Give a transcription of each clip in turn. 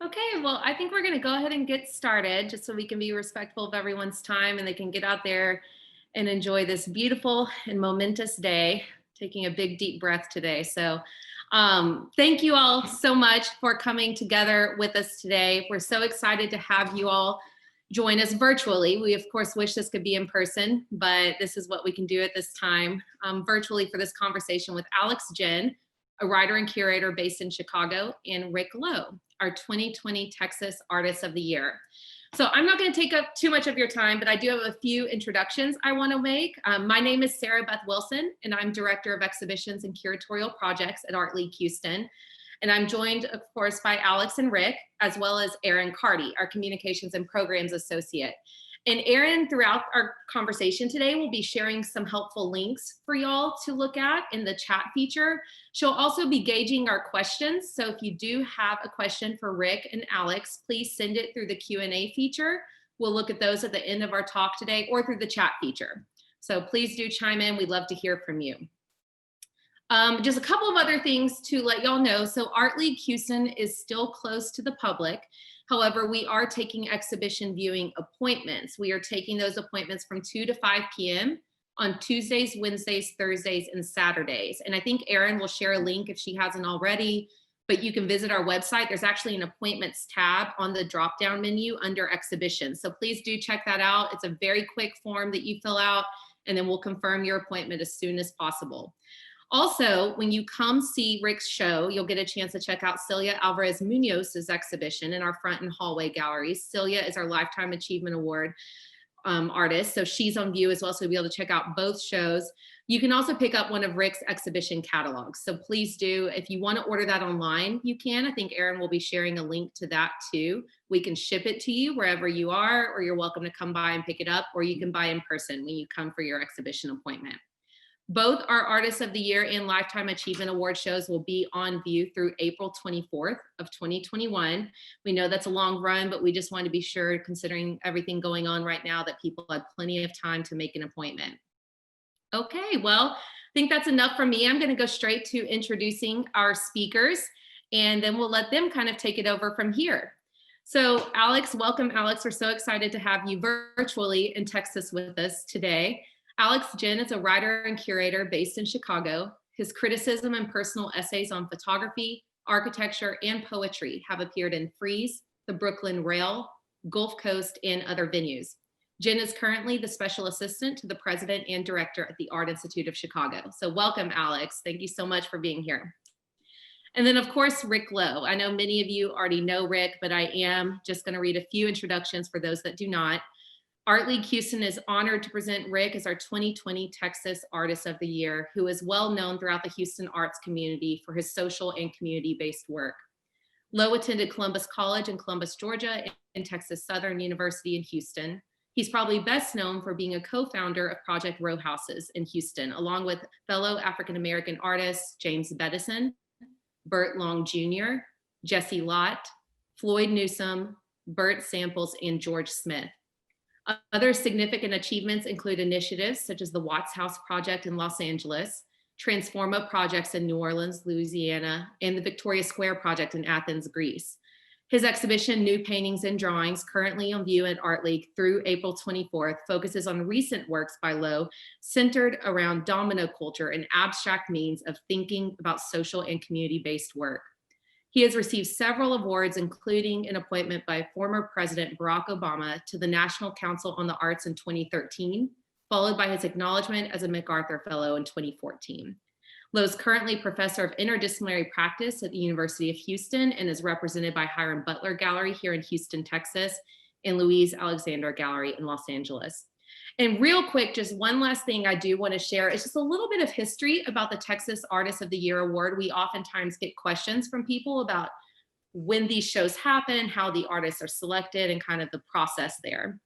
Okay, well, I think we're going to go ahead and get started just so we can be respectful of everyone's time and they can get out there and enjoy this beautiful and momentous day, taking a big, deep breath today. Thank you all so much for coming together with us today. We're so excited to have you all join us virtually. We, of course, wish this could be in person, but this is what we can do at this time virtually for this conversation with Alex Jen, a writer and curator based in Chicago, and Rick Lowe, our 2020 Texas Artist of the Year. So I'm not going to take up too much of your time, but I do have a few introductions I want to make. My name is Sarah Beth Wilson, and I'm Director of Exhibitions and Curatorial Projects at Art League Houston. And I'm joined, of course, by Alex and Rick, as well as Aaron Carty, our Communications and Programs Associate. And Aaron, throughout our conversation today, will be sharing some helpful links for y'all to look at in the chat feature. She'll also be gauging our questions. So if you do have a question for Rick and Alex, please send it through the Q&A feature. We'll look at those at the end of our talk today or through the chat feature. So please do chime in. We'd love to hear from you. Just a couple of other things to let y'all know. So Art League Houston is still closed to the public. However, we are taking exhibition viewing appointments. We are taking those appointments from 2 to 5 p.m. on Tuesdays, Wednesdays, Thursdays, and Saturdays. And I think Erin will share a link if she hasn't already, but you can visit our website. There's actually an appointments tab on the drop-down menu under exhibitions. So please do check that out. It's a very quick form that you fill out, and then we'll confirm your appointment as soon as possible. Also, when you come see Rick's show, you'll get a chance to check out Celia Alvarez Munoz's exhibition in our front and hallway galleries. Celia is our Lifetime Achievement Award artist, so she's on view as well, so you'll be able to check out both shows. You can also pick up one of Rick's exhibition catalogs, so please do. If you want to order that online, you can. I think Erin will be sharing a link to that too. We can ship it to you wherever you are, or you're welcome to come by and pick it up, or you can buy in person when you come for your exhibition appointment. Both our Artists of the Year and Lifetime Achievement Award shows will be on view through April 24th of 2021. We know that's a long run, but we just want to be sure, considering everything going on right now, that people had plenty of time to make an appointment. Okay, well, I think that's enough from me. I'm going to go straight to introducing our speakers, and then we'll let them kind of take it over from here. So Alex, welcome, Alex. We're so excited to have you virtually in Texas with us today. Alex Jen is a writer and curator based in Chicago. His criticism and personal essays on photography, architecture, and poetry have appeared in Frieze, the Brooklyn Rail, Gulf Coast, and other venues. Jen is currently the special assistant to the president and director at the Art Institute of Chicago. So welcome, Alex. Thank you so much for being here. And then, of course, Rick Lowe. I know many of you already know Rick, but I am just going to read a few introductions for those that do not. Art League Houston is honored to present Rick as our 2020 Texas Artist of the Year, who is well known throughout the Houston arts community for his social and community-based work. Lowe attended Columbus College in Columbus, Georgia, and Texas Southern University in Houston. He's probably best known for being a co-founder of Project Row Houses in Houston, along with fellow African-American artists James Bettison, Bert Long Jr., Jesse Lott, Floyd Newsum, Bert Samples, and George Smith. Other significant achievements include initiatives such as the Watts House Project in Los Angeles, Transforma Projects in New Orleans, Louisiana, and the Victoria Square Project in Athens, Greece. His exhibition, New Paintings and Drawings, currently on view at Art League through April 24th, focuses on recent works by Lowe centered around domino culture and abstract means of thinking about social and community-based work. He has received several awards, including an appointment by former President Barack Obama to the National Council on the Arts in 2013, followed by his acknowledgement as a MacArthur Fellow in 2014. Lowe is currently Professor of Interdisciplinary Practice at the University of Houston and is represented by Hiram Butler Gallery here in Houston, Texas, and Louise Alexander Gallery in Los Angeles. And real quick, just one last thing I do want to share is just a little bit of history about the Texas Artist of the Year Award. We oftentimes get questions from people about when these shows happen, how the artists are selected, and kind of the process there.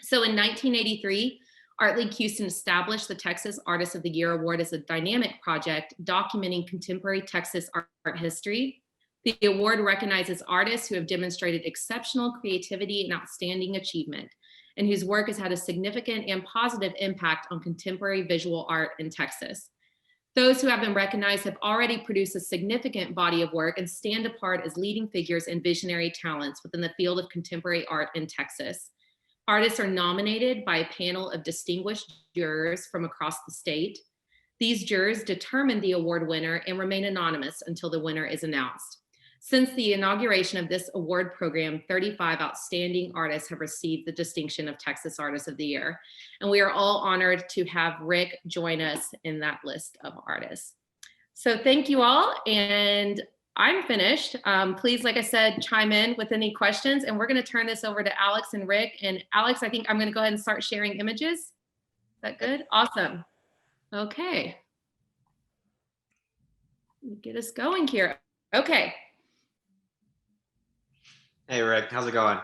So in 1983, Art League Houston established the Texas Artist of the Year Award as a dynamic project documenting contemporary Texas art history. The award recognizes artists who have demonstrated exceptional creativity and outstanding achievement, and whose work has had a significant and positive impact on contemporary visual art in Texas. Those who have been recognized have already produced a significant body of work and stand apart as leading figures and visionary talents within the field of contemporary art in Texas. Artists are nominated by a panel of distinguished jurors from across the state. These jurors determine the award winner and remain anonymous until the winner is announced. Since the inauguration of this award program, 35 outstanding artists have received the distinction of Texas Artist of the Year. And we are all honored to have Rick join us in that list of artists. So thank you all, and I'm finished. Please, like I said, chime in with any questions, and we're gonna turn this over to Alex and Rick. And Alex, I think I'm gonna go ahead and start sharing images. Is that good? Awesome. Okay. Get us going here. Okay. Hey, Rick, how's it going?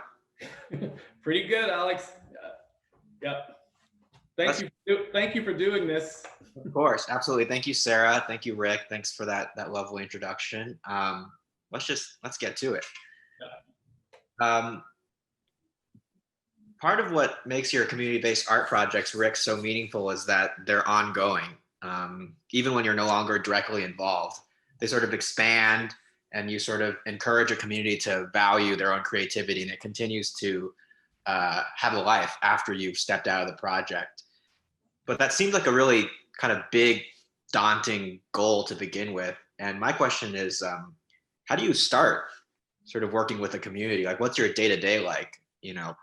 Pretty good, Alex. Yep. Thank you for doing this. Of course, absolutely. Thank you, Sarah. Thank you, Rick. Thanks for that lovely introduction. Let's get to it. Part of what makes your community-based art projects, Rick, so meaningful is that they're ongoing. Even when you're no longer directly involved, they sort of expand, and you sort of encourage a community to value their own creativity, and it continues to have a life after you've stepped out of the project. But that seems like a really kind of big, daunting goal to begin with. And my question is, how do you start sort of working with a community? Like, what's your day-to-day like, you know?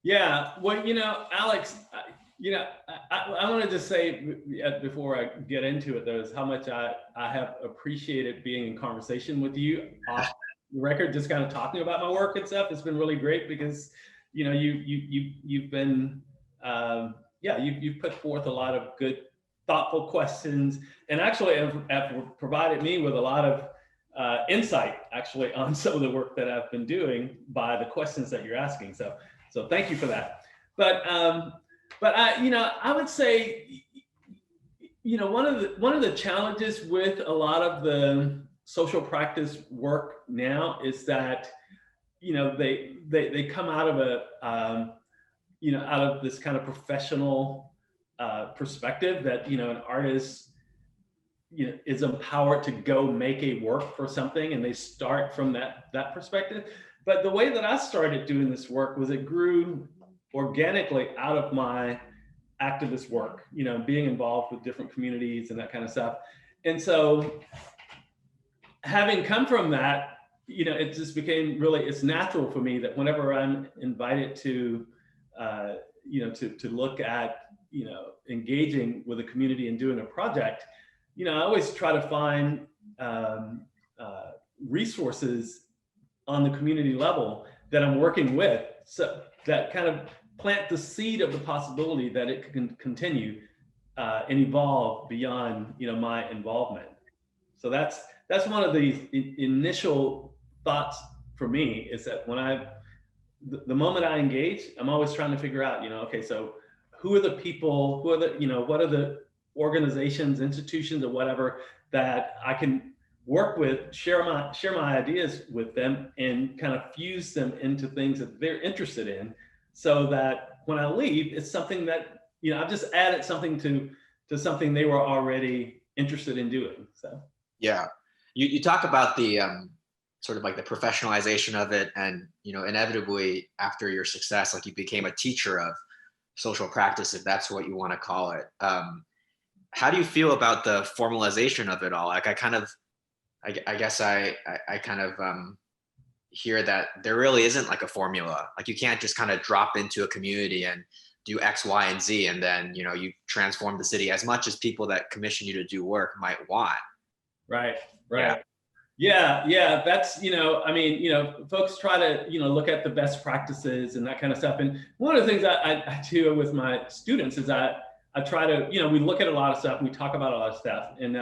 Yeah, well, you know, Alex, you know, I wanted to say before I get into it, though, is how much I have appreciated being in conversation with you off the record, just kind of talking about my work and stuff. It's been really great because, you know, you've been, you've put forth a lot of good, thoughtful questions, and actually have provided me with a lot of insight, actually, on some of the work that I've been doing by the questions that you're asking. So thank you for that. But I would say, you know, one of the challenges with a lot of the social practice work now is that, you know, they come out of out of this kind of professional perspective that, you know, an artist, you know, is empowered to go make a work for something, and they start from that perspective. But the way that I started doing this work was it grew organically out of my activist work, you know, being involved with different communities and that kind of stuff. And so having come from that, you know, it just became really, it's natural for me that whenever I'm invited to, to look at, you know, engaging with a community and doing a project, you know, I always try to find resources on the community level that I'm working with, so that kind of plant the seed of the possibility that it can continue and evolve beyond, you know, my involvement. So that's one of the initial thoughts for me, is that when the moment I engage, I'm always trying to figure out, you know, okay, so who are the people, who are the, you know, what are the organizations, institutions, or whatever that I can work with, share my ideas with them, and kind of fuse them into things that they're interested in, so that when I leave, it's something that, you know, I've just added something to something they were already interested in doing. So yeah, you talk about the sort of like the professionalization of it, and, you know, inevitably after your success, like, you became a teacher of social practice, if that's what you want to call it. How do you feel about the formalization of it all? Like, I guess I kind of hear that there really isn't like a formula. Like, you can't just kind of drop into a community and do X, Y, and Z, and then, you know, you transform the city as much as people that commission you to do work might want. Right. Yeah. That's, you know, I mean, you know, folks try to, you know, look at the best practices and that kind of stuff. And one of the things I do with my students is I try to, you know, we look at a lot of stuff, and we talk about a lot of stuff, and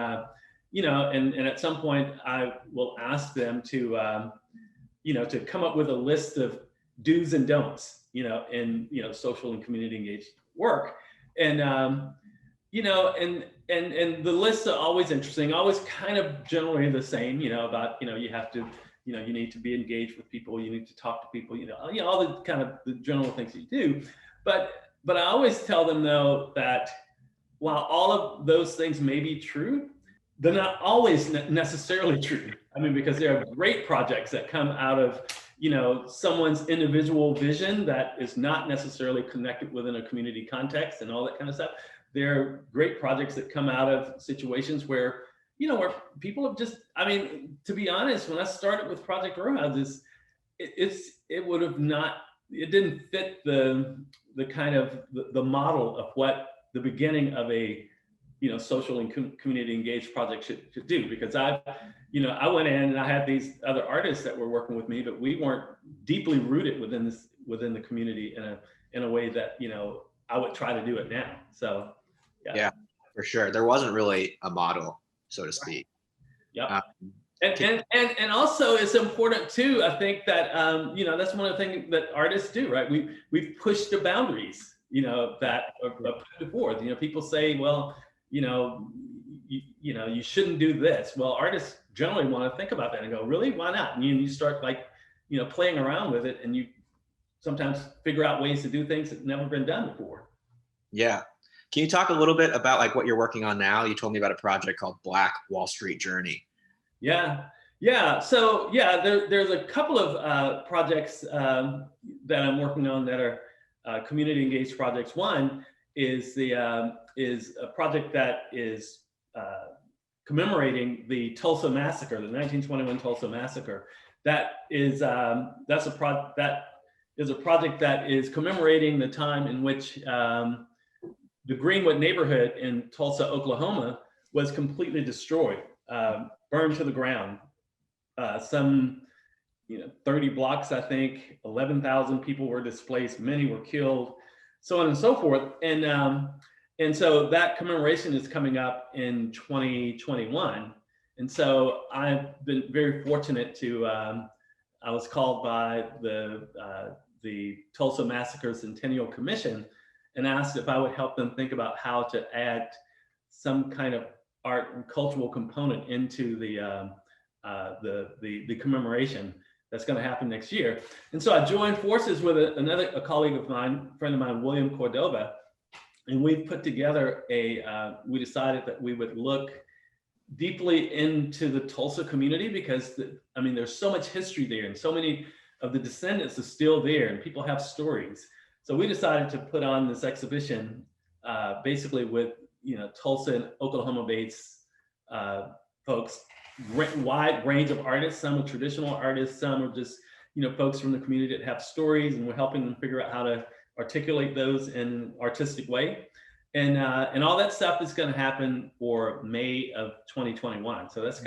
you know, and at some point I will ask them to, you know, to come up with a list of do's and don'ts, you know, in, you know, social and community engaged work. And, you know, and the lists are always interesting, always kind of generally the same, you know, about, you know, you have to, you know, you need to be engaged with people, you need to talk to people, you know, all the kind of the general things you do. But I always tell them, though, that, while all of those things may be true, they're not always necessarily true. I mean, because there are great projects that come out of, someone's individual vision that is not necessarily connected within a community context and all that kind of stuff. There are great projects that come out of situations where, where people have just, I mean, to be honest, when I started with Project Row Houses, it didn't fit the kind of the model of what the beginning of a social and community engaged project should do, because I went in and I had these other artists that were working with me, but we weren't deeply rooted within the community in a way that I would try to do it now. So yeah, for sure, there wasn't really a model, so to speak. Yeah. And also it's important too, I think that that's one of the things that artists do, right? We've pushed the boundaries, that are put forth. People say, well, you shouldn't do this. Well, artists generally want to think about that and go, really, why not? And you start playing around with it, and you sometimes figure out ways to do things that never been done before. Yeah. Can you talk a little bit about what you're working on now? You told me about a project called Black Wall Street Journey. Yeah. So there's a couple of projects that I'm working on that are community engaged projects. One is a project that is commemorating the Tulsa Massacre, the 1921 Tulsa Massacre. That is a project that is commemorating the time in which the Greenwood neighborhood in Tulsa, Oklahoma, was completely destroyed, burned to the ground. Some 30 blocks, I think, 11,000 people were displaced, many were killed, so on and so forth. And so that commemoration is coming up in 2021. And so I've been very fortunate to, I was called by the Tulsa Massacre Centennial Commission and asked if I would help them think about how to add some kind of art and cultural component into the commemoration that's going to happen next year. And so I joined forces with a colleague of mine, friend of mine, William Cordova, and we put together we decided that we would look deeply into the Tulsa community, because there's so much history there, and so many of the descendants are still there, and people have stories. So we decided to put on this exhibition, basically with Tulsa and Oklahoma-based folks, wide range of artists. Some are traditional artists, some are just folks from the community that have stories, and we're helping them figure out how to articulate those in an artistic way. And all that stuff is going to happen for May of 2021. So that's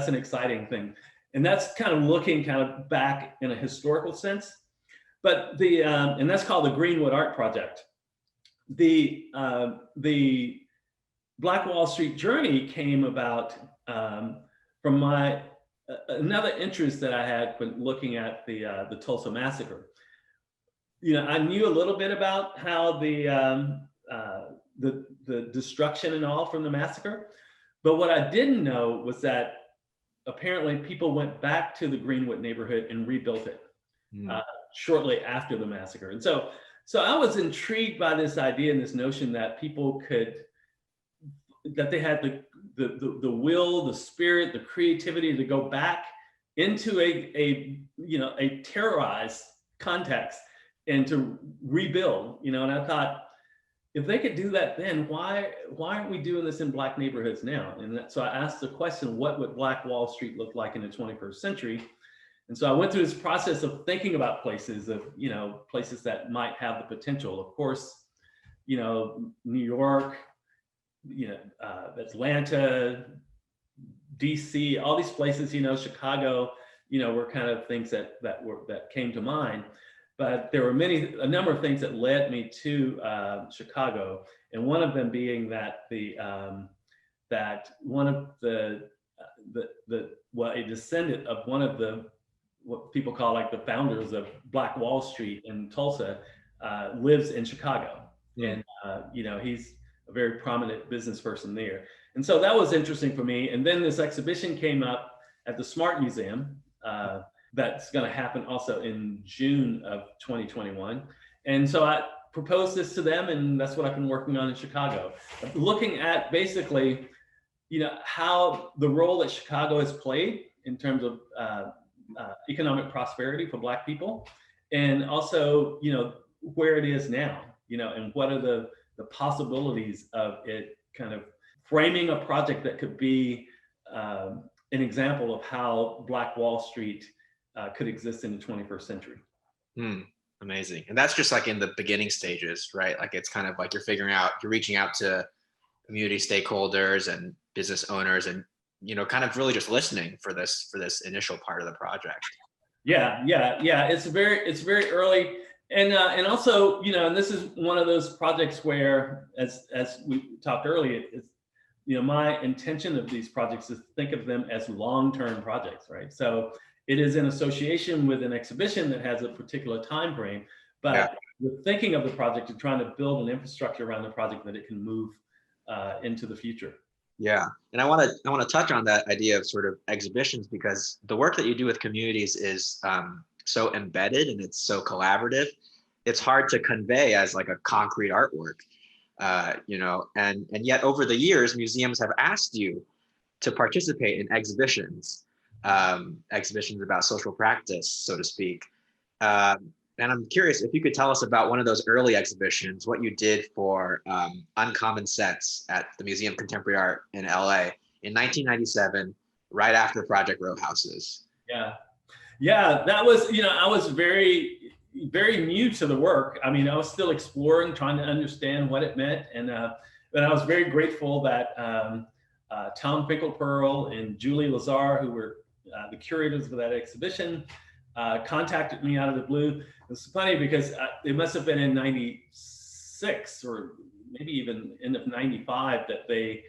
an exciting thing. And that's kind of looking back in a historical sense. But and that's called the Greenwood Art Project. The Black Wall Street Journey came about from another interest that I had when looking at the Tulsa Massacre. I knew a little bit about how the destruction and all from the massacre, but what I didn't know was that apparently people went back to the Greenwood neighborhood and rebuilt it shortly after the massacre. And so I was intrigued by this idea and this notion that people that they had the will, the spirit, the creativity to go back into a terrorized context and to rebuild, and I thought, if they could do that then, why aren't we doing this in Black neighborhoods now? And so I asked the question, what would Black Wall Street look like in the 21st century? And so I went through this process of thinking about places places that might have the potential. Of course, New York, Atlanta, DC, all these places, Chicago, were kind of things that came to mind. But there were a number of things that led me to Chicago, and one of them being that that one of a descendant of one of what people call the founders of Black Wall Street in Tulsa lives in Chicago, and he's a very prominent business person there. And so that was interesting for me. And then this exhibition came up at the Smart Museum. That's going to happen also in June of 2021. And so proposed this to them, and that's what I've been working on in Chicago. Looking at basically, how the role that Chicago has played in terms of economic prosperity for Black people, and also, where it is now, and what are the possibilities of it kind of framing a project that could be an example of how Black Wall Street could exist in the 21st century. Amazing. And that's just like in the beginning stages, right? Like it's kind of like you're reaching out to community stakeholders and business owners and, kind of really just listening for this initial part of the project. Yeah. It's very early. And also, and this is one of those projects where, as we talked earlier, it's, my intention of these projects is to think of them as long-term projects, right? So it is in association with an exhibition that has a particular time frame, but we're thinking of the project and trying to build an infrastructure around the project that it can move into the future. Yeah, and I want to touch on that idea of sort of exhibitions, because the work that you do with communities is so embedded and it's so collaborative. It's hard to convey as like a concrete artwork, and yet over the years, museums have asked you to participate in exhibitions about social practice, so to speak. And I'm curious if you could tell us about one of those early exhibitions, what you did for Uncommon Sense at the Museum of Contemporary Art in LA in 1997, right after Project Row Houses. Yeah, that was, I was very new to the work. I mean, I was still exploring, trying to understand what it meant. And but I was very grateful that Tom Finkelpearl and Julie Lazar, who were the curators of that exhibition, contacted me out of the blue. It's funny because it must have been in 96 or maybe even end of 95 that they,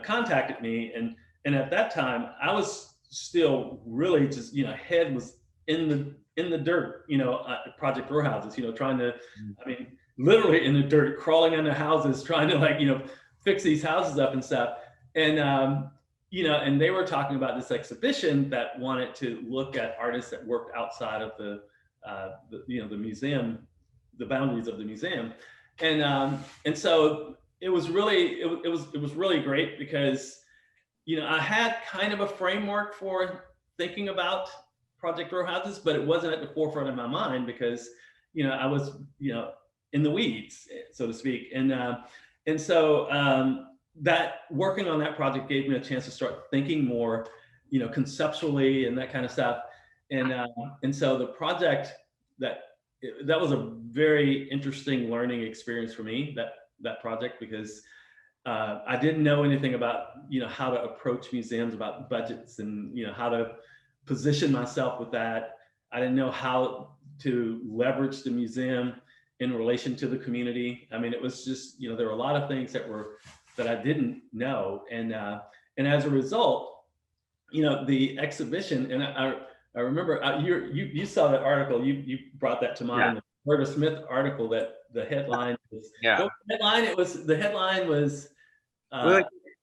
contacted me. And at that time, I was still really just, head was in the dirt, Project Row Houses, trying to, literally in the dirt, crawling into houses, trying to fix these houses up and stuff. And, and they were talking about this exhibition that wanted to look at artists that worked outside of the museum, the boundaries of the museum. And so it was really great because, I had kind of a framework for thinking about Project Row Houses, but it wasn't at the forefront of my mind because, I was, in the weeds, so to speak. And so that working on that project gave me a chance to start thinking more, conceptually and that kind of stuff. And so the project that was a very interesting learning experience for me, that project, because I didn't know anything about, how to approach museums, about budgets and, how to position myself with that. I didn't know how to leverage the museum in relation to the community. I mean, it was just, there were a lot of things that I didn't know. And as a result, the exhibition, and I remember you saw that article, you brought that to mind, the Roberta Smith article that the headline was, the headline was,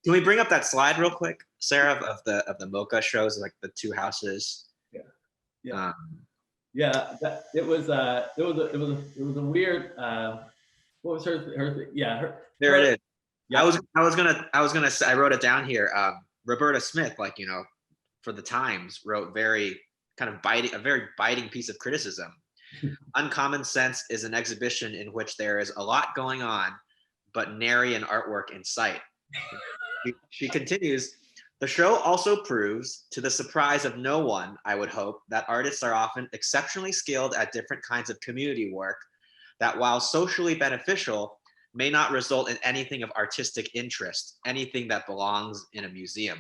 can we bring up that slide real quick, Sarah, of the MoCA shows, like the two houses? It was a weird, what was her there it is. Yeah. I was gonna say, I wrote it down here. Roberta Smith, for the Times, wrote a very biting piece of criticism. Uncommon Sense is an exhibition in which there is a lot going on, but nary an artwork in sight. She continues, the show also proves, to the surprise of no one, I would hope, that artists are often exceptionally skilled at different kinds of community work that, while socially beneficial, may not result in anything of artistic interest, anything that belongs in a museum.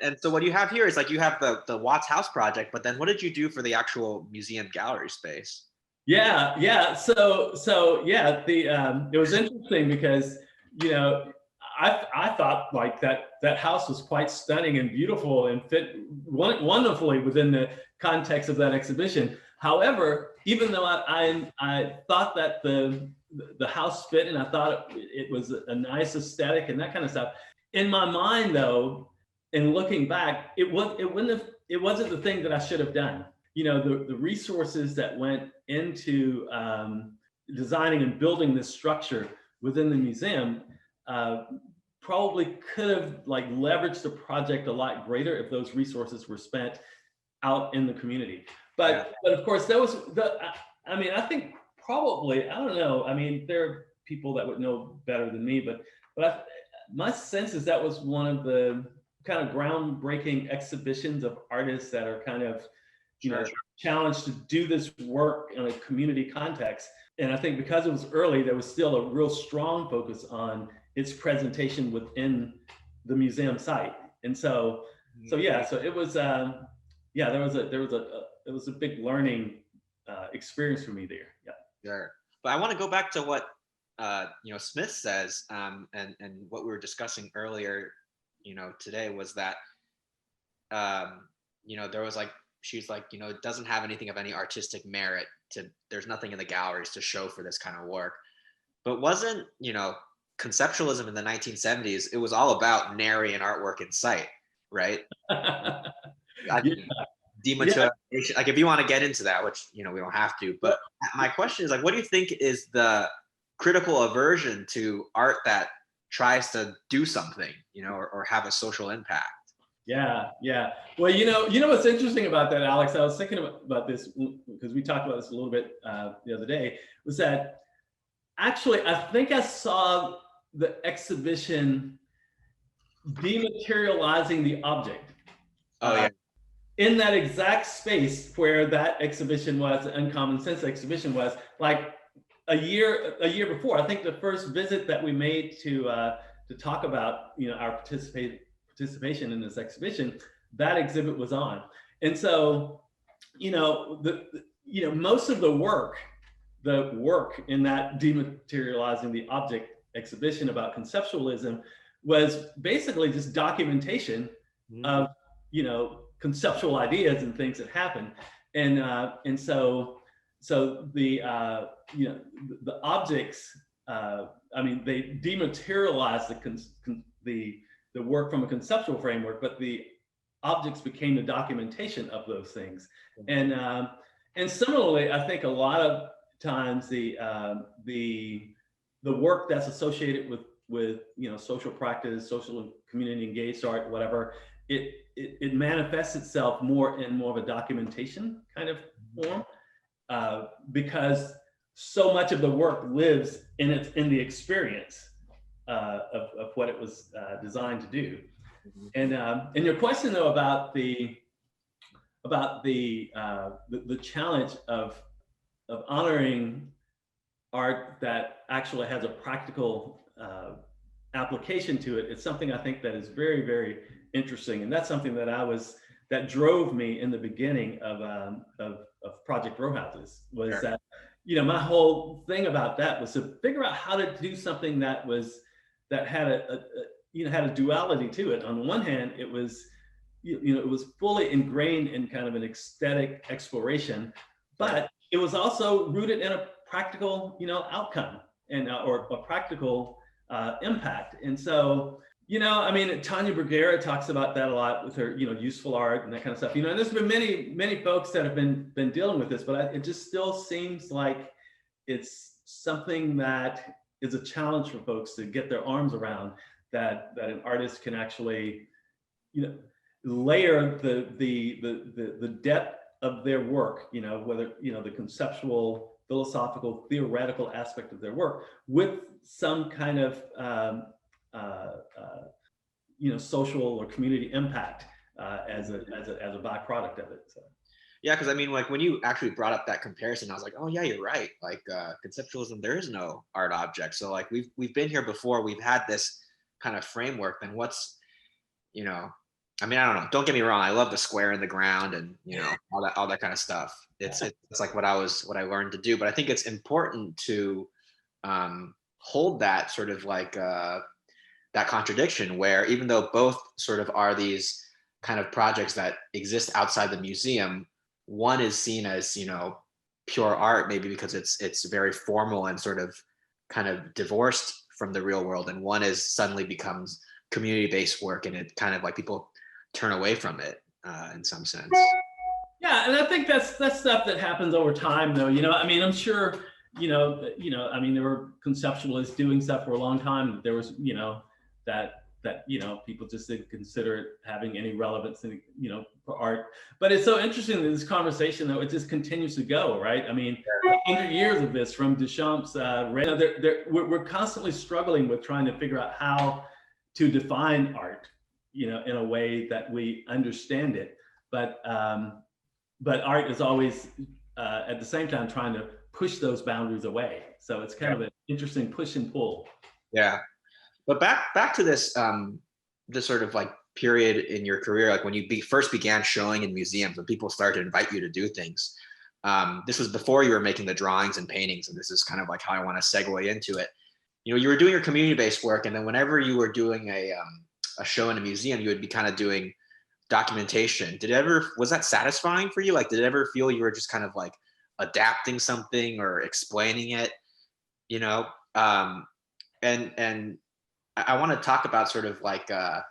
And so what you have here is you have the Watts House project, but then what did you do for the actual museum gallery space? So it was interesting because, I thought that house was quite stunning and beautiful and fit wonderfully within the context of that exhibition. However, even though I thought that the house fit and I thought it was a nice aesthetic and that kind of stuff, in my mind though, in looking back, it wasn't the thing that I should have done. the resources that went into designing and building this structure within the museum probably could have like leveraged the project a lot greater if those resources were spent out in the community. But of course, that was I think probably, I don't know. I mean, there are people that would know better than me, but my sense is that was one of the kind of groundbreaking exhibitions of artists that are kind of, challenged to do this work in a community context. And I think because it was early, there was still a real strong focus on its presentation within the museum site. And so it was, it was a big learning experience for me there. Yeah. Sure. But I want to go back to what Smith says, and what we were discussing earlier, today was that there was like, she's like, it doesn't have anything of any artistic merit there's nothing in the galleries to show for this kind of work. But wasn't, conceptualism in the 1970s, it was all about nary an artwork in sight, right? Dematerialization, like if you want to get into that, which we don't have to, but my question is like, what do you think is the critical aversion to art that tries to do something, or have a social impact? Yeah. Well, what's interesting about that, Alex, I was thinking about this because we talked about this a little bit the other day, was that actually I think I saw the exhibition dematerializing the object. In that exact space where that exhibition was, the Uncommon Sense exhibition was, like a year before. I think the first visit that we made to talk about our participation in this exhibition, that exhibit was on. And so most of the work in that dematerializing the object exhibition about conceptualism was basically just documentation of conceptual ideas and things that happen. And so the the objects, they dematerialized the work from a conceptual framework, but the objects became the documentation of those things. And similarly, I think a lot of times the work that's associated with social practice, social and community engaged art, whatever, it manifests itself more in more of a documentation kind of form, because so much of the work lives in the experience of what it was designed to do. And your question though about the challenge of honoring art that actually has a practical application to it, it's something I think that is very, very interesting. And that's something that drove me in the beginning of Project Row Houses, was that, my whole thing about that was to figure out how to do something that had a duality to it. On the one hand, it was, it was fully ingrained in kind of an aesthetic exploration, but it was also rooted in a practical, outcome and or a practical impact. And so, Tanya Bruguera talks about that a lot with her, useful art and that kind of stuff. And there's been many folks that have been dealing with this, but it just still seems like it's something that is a challenge for folks to get their arms around, that an artist can actually, layer the depth of their work, whether, the conceptual, philosophical, theoretical aspect of their work with some kind of, social or community impact as a byproduct of it. So. Yeah, because like when you actually brought up that comparison, I was like, oh yeah, you're right. Like conceptualism, there is no art object. So like we've been here before. We've had this kind of framework. Then what's, I don't know. Don't get me wrong. I love the square in the ground and all that kind of stuff. It's like what I learned to do. But I think it's important to hold that sort of like that contradiction, where even though both sort of are these kind of projects that exist outside the museum, one is seen as pure art, maybe because it's very formal and sort of kind of divorced from the real world, and one is suddenly becomes community-based work, and it kind of like people turn away from it in some sense. Yeah, and I think that's stuff that happens over time, though. I mean, I'm sure, I mean, there were conceptualists doing stuff for a long time. There was, that people just didn't consider it having any relevance in, for art. But it's so interesting that this conversation, though, it just continues to go, right? I mean, 100 years of this from Duchamp's, we're constantly struggling with trying to figure out how to define art, in a way that we understand it. But art is always, at the same time, trying to push those boundaries away. So it's kind of an interesting push and pull. Yeah. But back to this sort of like period in your career, like when you first began showing in museums, when people started to invite you to do things. This was before you were making the drawings and paintings, and this is kind of like how I want to segue into it. You were doing your community-based work, and then whenever you were doing a show in a museum, you would be kind of doing documentation. Was that satisfying for you? Like, did it ever feel you were just kind of like adapting something or explaining it? And I want to talk about sort of like the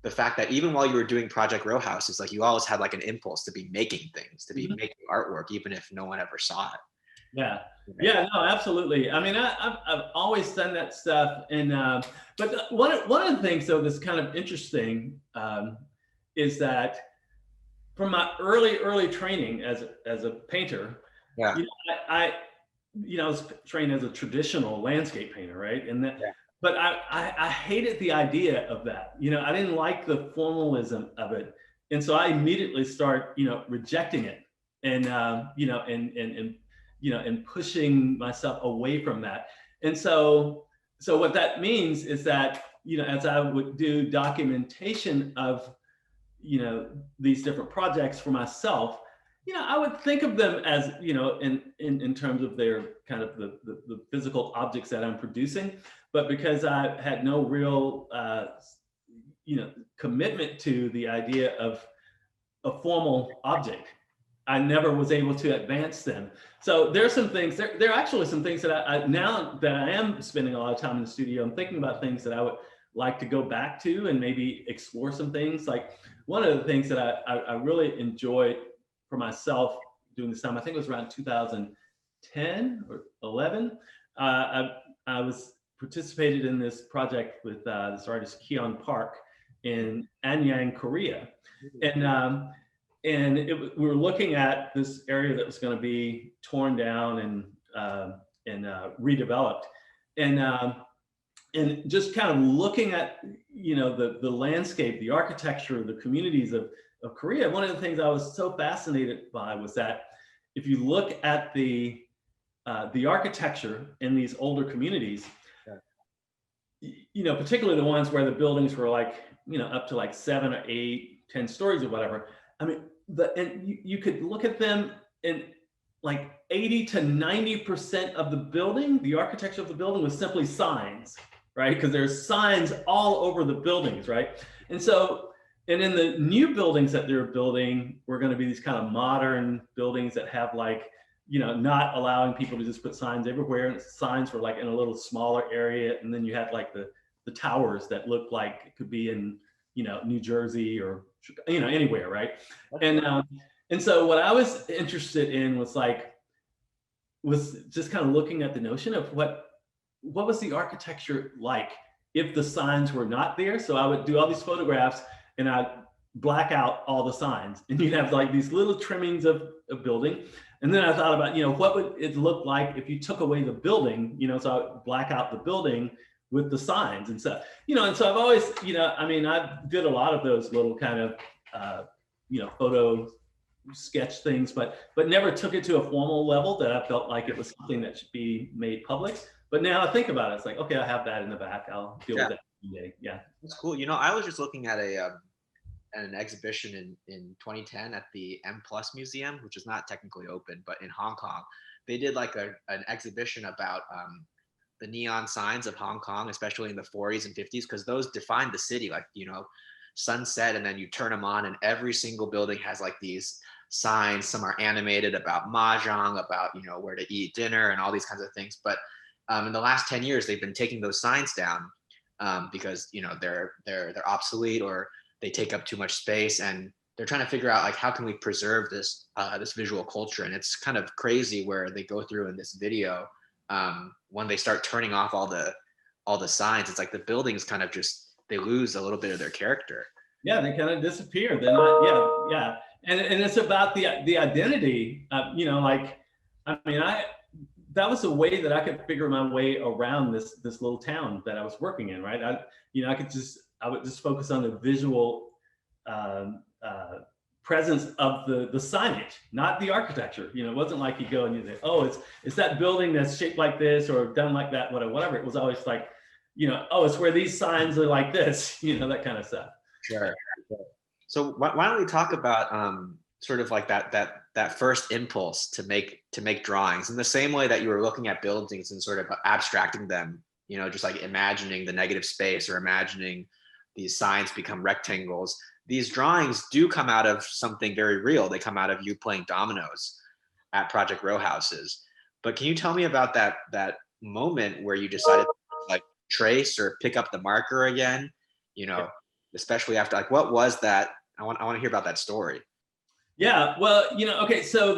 fact that even while you were doing Project Row House, it's like you always had like an impulse to be making things, to be making artwork, even if no one ever saw it. Yeah. Yeah, no, absolutely. I mean, I've always done that stuff. And but one of the things, though, that's kind of interesting is that from my early training as a painter, yeah, I was trained as a traditional landscape painter, right? And that, but I hated the idea of that. I didn't like the formalism of it, and so I immediately start, rejecting it, and and pushing myself away from that. And so what that means is that, as I would do documentation of, these different projects for myself, I would think of them as, in terms of their kind of the physical objects that I'm producing. But because I had no real, commitment to the idea of a formal object, I never was able to advance them. So there's some things, there are actually some things that I now that I am spending a lot of time in the studio, I'm thinking about things that I would like to go back to and maybe explore some things. Like one of the things that I really enjoyed for myself doing this time, I think it was around 2010 or 11, I was participated in this project with this artist Keon Park in Anyang, Korea. And we were looking at this area that was going to be torn down and redeveloped, and just kind of looking at the landscape, the architecture, the communities of Korea. One of the things I was so fascinated by was that if you look at the architecture in these older communities, particularly the ones where the buildings were like up to like 7 or 8, 10 stories or whatever. I mean, and you could look at them, and like 80 to 90% of the building, the architecture of the building was simply signs, right? Because there's signs all over the buildings, right? And in the new buildings that they're building, we're going to be these kind of modern buildings that have like, not allowing people to just put signs everywhere. And signs were like in a little smaller area. And then you had like the towers that looked like it could be in, New Jersey or, anywhere, right? And so what I was interested in was just kind of looking at the notion of what was the architecture like if the signs were not there. So I would do all these photographs and I'd black out all the signs, and you'd have like these little trimmings of a building. And then I thought about, what would it look like if you took away the building, so I would black out the building with the signs and stuff, and so I've always, I did a lot of those little kind of, photo sketch things, but never took it to a formal level that I felt like it was something that should be made public. But now I think about it, it's like, okay, I have that in the back. I'll deal with that today. Yeah. That's cool. I was just looking at an exhibition in 2010 at the M+ Museum, which is not technically open, but in Hong Kong. They did like an exhibition about the neon signs of Hong Kong, especially in the 40s and 50s, because those defined the city, like, sunset, and then you turn them on and every single building has like these signs. Some are animated about mahjong, about, where to eat dinner and all these kinds of things. But in the last 10 years, they've been taking those signs down because, they're obsolete or they take up too much space. And they're trying to figure out like how can we preserve this this visual culture, and it's kind of crazy where they go through in this video when they start turning off all the signs. It's like the buildings kind of just they lose a little bit of their character. Yeah, they kind of disappear. They're not. Yeah. And it's about the identity. You know, like I mean, that was a way that I could figure my way around this little town that I was working in, right? I would just focus on the visual presence of the signage, not the architecture. You know, it wasn't like you go and you say, oh, it's that building that's shaped like this or done like that, whatever. It was always like, you know, oh, it's where these signs are like this, you know, that kind of stuff. Sure. So why don't we talk about sort of like that first impulse to make drawings in the same way that you were looking at buildings and sort of abstracting them, you know, just like imagining the negative space or imagining these signs become rectangles. These drawings do come out of something very real. They come out of you playing dominoes at Project Row Houses. But can you tell me about that moment where you decided to like trace or pick up the marker again? You know, especially after like what was that? I want to hear about that story. Yeah, well, you know, okay, so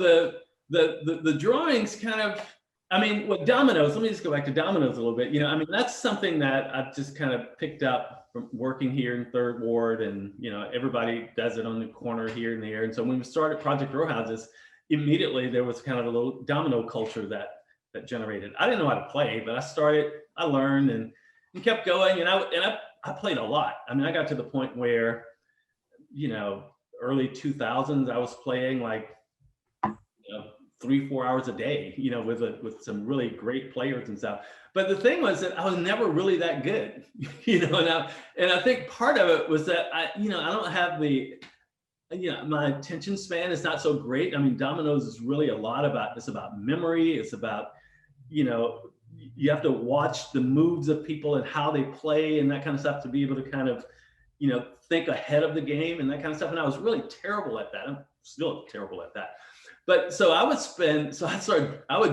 the drawings kind of, I mean, with dominoes, let me just go back to dominoes a little bit. You know, I mean, that's something that I've just kind of picked up from working here in Third Ward, and, you know, everybody does it on the corner here and there. And so when we started Project Row Houses, immediately there was kind of a little domino culture that generated. I didn't know how to play, but I learned and kept going, and I played a lot. I mean, I got to the point where, you know, early 2000s, I was playing like, you know, 3-4 hours a day, you know, with some really great players and stuff. But the thing was that I was never really that good, you know, and I think part of it was that I don't have my attention span is not so great. I mean, dominoes is really it's about memory. It's about, you know, you have to watch the moves of people and how they play and that kind of stuff to be able to kind of, you know, think ahead of the game and that kind of stuff. And I was really terrible at that. I'm still terrible at that. But so I would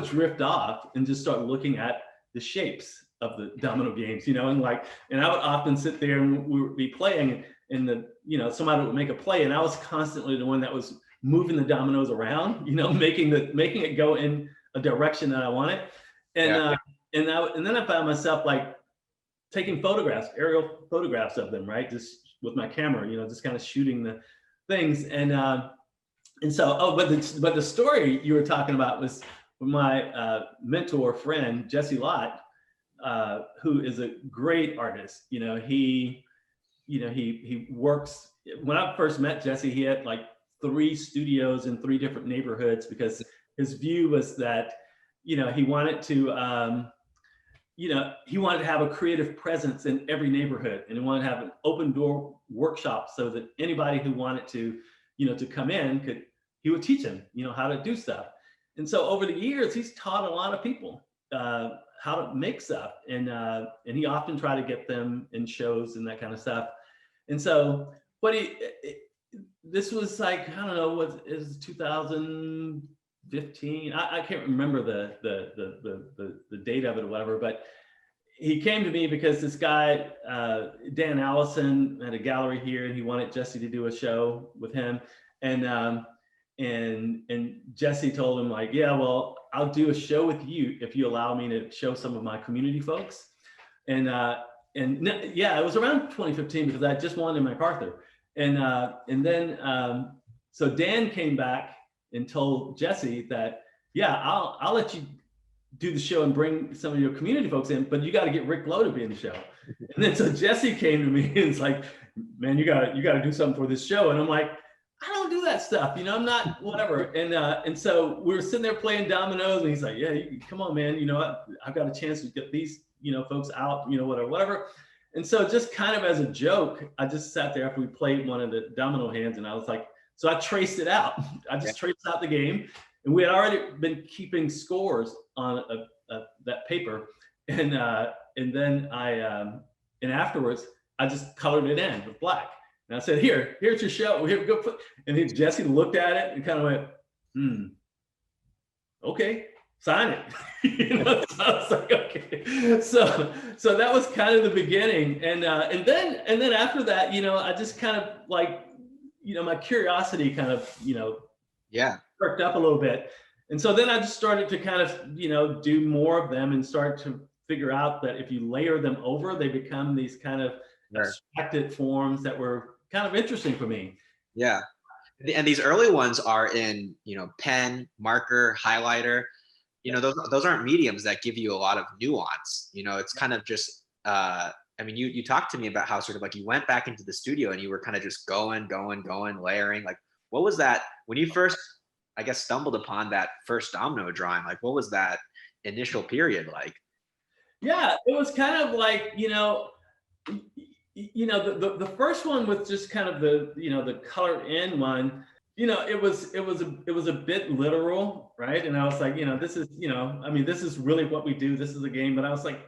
drift off and just start looking at the shapes of the domino games, you know, and I would often sit there and we would be playing and somebody would make a play and I was constantly the one that was moving the dominoes around, you know, making it go in a direction that I wanted. And then I found myself like taking aerial photographs of them, right? Just with my camera, you know, just kind of shooting the things. And so, but the story you were talking about was my mentor friend, Jesse Lott, who is a great artist. You know, he works, when I first met Jesse, he had like 3 studios in 3 different neighborhoods because his view was that, you know, he wanted to have a creative presence in every neighborhood, and he wanted to have an open door workshop so that anybody who wanted to, you know, to come in he would teach them, you know, how to do stuff. And so over the years, he's taught a lot of people how to make stuff, and he often tried to get them in shows and that kind of stuff. And so, this was like, I don't know, what is 2015? I can't remember the date of it or whatever, but he came to me because this guy, Dan Allison, had a gallery here, and he wanted Jesse to do a show with him. And Jesse told him like, yeah, well, I'll do a show with you if you allow me to show some of my community folks. And it was around 2015 because I just won in MacArthur. And then so Dan came back and told Jesse that, yeah, I'll let you do the show and bring some of your community folks in, but you got to get Rick Lowe to be in the show. And then so Jesse came to me and it's like, man, you got to do something for this show. And I'm like, I don't do that stuff, you know, I'm not whatever. And so we were sitting there playing dominoes, and he's like, yeah, come on, man, you know, I've got a chance to get these, you know, folks out, you know, whatever. And so just kind of as a joke, I just sat there after we played one of the domino hands, and I was like, so I traced it out. I just traced out the game, and we had already been keeping scores on that paper, and then and afterwards I just colored it in with black. And I said, here's your show. Here we go. And then Jesse looked at it and kind of went, okay, sign it. You know, so I was like, okay. So that was kind of the beginning. And then after that, you know, I just kind of like, my curiosity kind of, Yeah. perked up a little bit. And so then I just started to kind of, do more of them and start to figure out that if you layer them over, they become these kind of abstracted forms that were kind of interesting for me. Yeah. And these early ones are in, pen, marker, highlighter. Those aren't mediums that give you a lot of nuance. It's kind of just, you talked to me about how sort of like you went back into the studio and you were kind of just going, layering. Like, what was that when you first, I guess, stumbled upon that first domino drawing? Like, what was that initial period like? Yeah, it was kind of like, the first one was just kind of the colored in one. It was a bit literal, right? And I was like, this is, this is really what we do. This is a game. But I was like,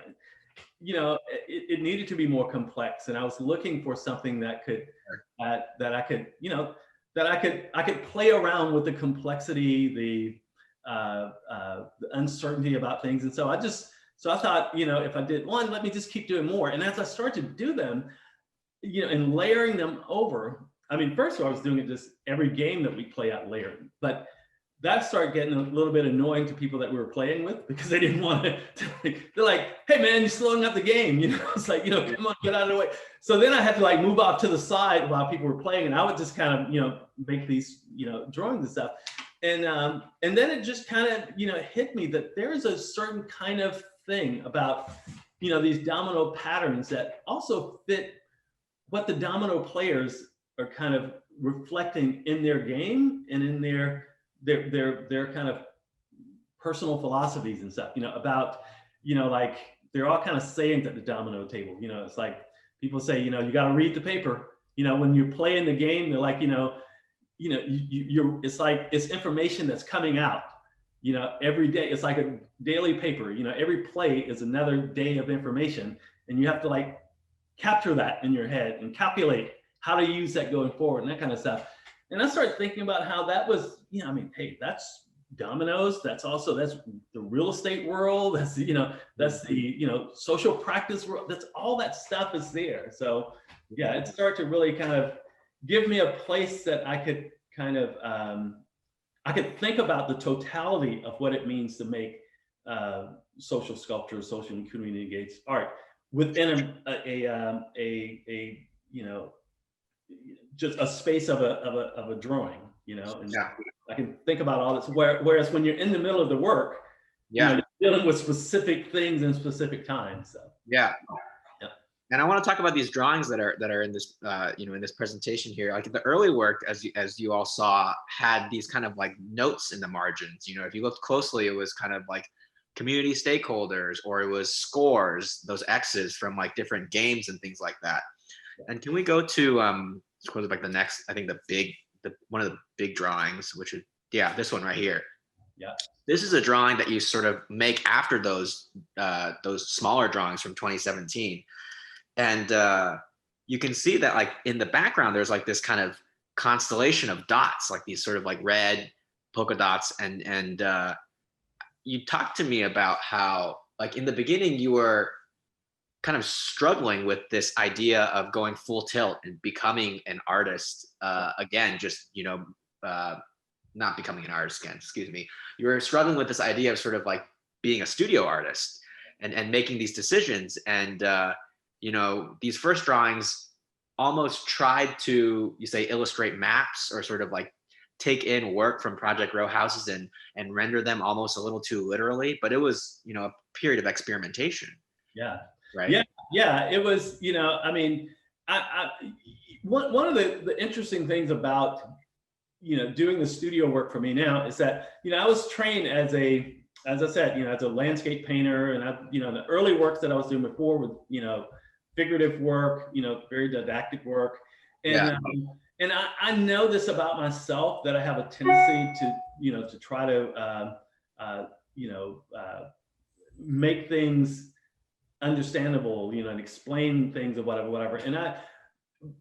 it needed to be more complex, and I was looking for something that could that I could I could play around with the complexity, the uncertainty about things. And so I thought, if I did one, let me just keep doing more. And as I started to do them, and layering them over, first of all, I was doing it just every game that we play out layering, but that started getting a little bit annoying to people that we were playing with, because they didn't want to, they're like, hey man, you're slowing up the game. It's like, come on, get out of the way. So then I had to like move off to the side while people were playing, and I would just kind of, make these, drawings and stuff. And then it just kind of, hit me that there's a certain kind of thing about, these domino patterns that also fit what the domino players are kind of reflecting in their game and in their kind of personal philosophies and stuff, about, like they're all kind of sayings at the domino table. It's like people say, you got to read the paper. When you're playing the game, they're like, it's like it's information that's coming out, every day. It's like a daily paper. Every play is another day of information, and you have to like capture that in your head and calculate how to use that going forward and that kind of stuff. And I started thinking about how that was, hey, that's dominoes. That's the real estate world. That's the social practice world. That's all that stuff is there. So yeah, it started to really kind of give me a place that I could kind of, I could think about the totality of what it means to make social sculpture, social and community engaged art within just a space of a drawing, and I can think about all this. Whereas when you're in the middle of the work, you're dealing with specific things in specific times. So. Yeah. And I want to talk about these drawings that are in this, in this presentation here. Like the early work, as you all saw, had these kind of like notes in the margins. If you looked closely, it was kind of like community stakeholders, or it was scores, those X's from like different games and things like that. And can we go to like the next, I think one of the big drawings, which is, this one right here. Yeah. This is a drawing that you sort of make after those smaller drawings from 2017. And you can see that like in the background, there's like this kind of constellation of dots, like these sort of like red polka dots. And you talked to me about how like in the beginning you were kind of struggling with this idea of going full tilt and becoming an artist again, just, not becoming an artist again, excuse me. You were struggling with this idea of sort of like being a studio artist and making these decisions. And, these first drawings almost tried to, illustrate maps or sort of like take in work from Project Row Houses and render them almost a little too literally, but it was, a period of experimentation. Yeah. Right. Yeah. It was, one of the interesting things about, doing the studio work for me now is that, I was trained as I said, as a landscape painter, and the early works that I was doing before with, figurative work, very didactic work. And, and I know this about myself, that I have a tendency to, to try to, make things understandable, and explain things or whatever.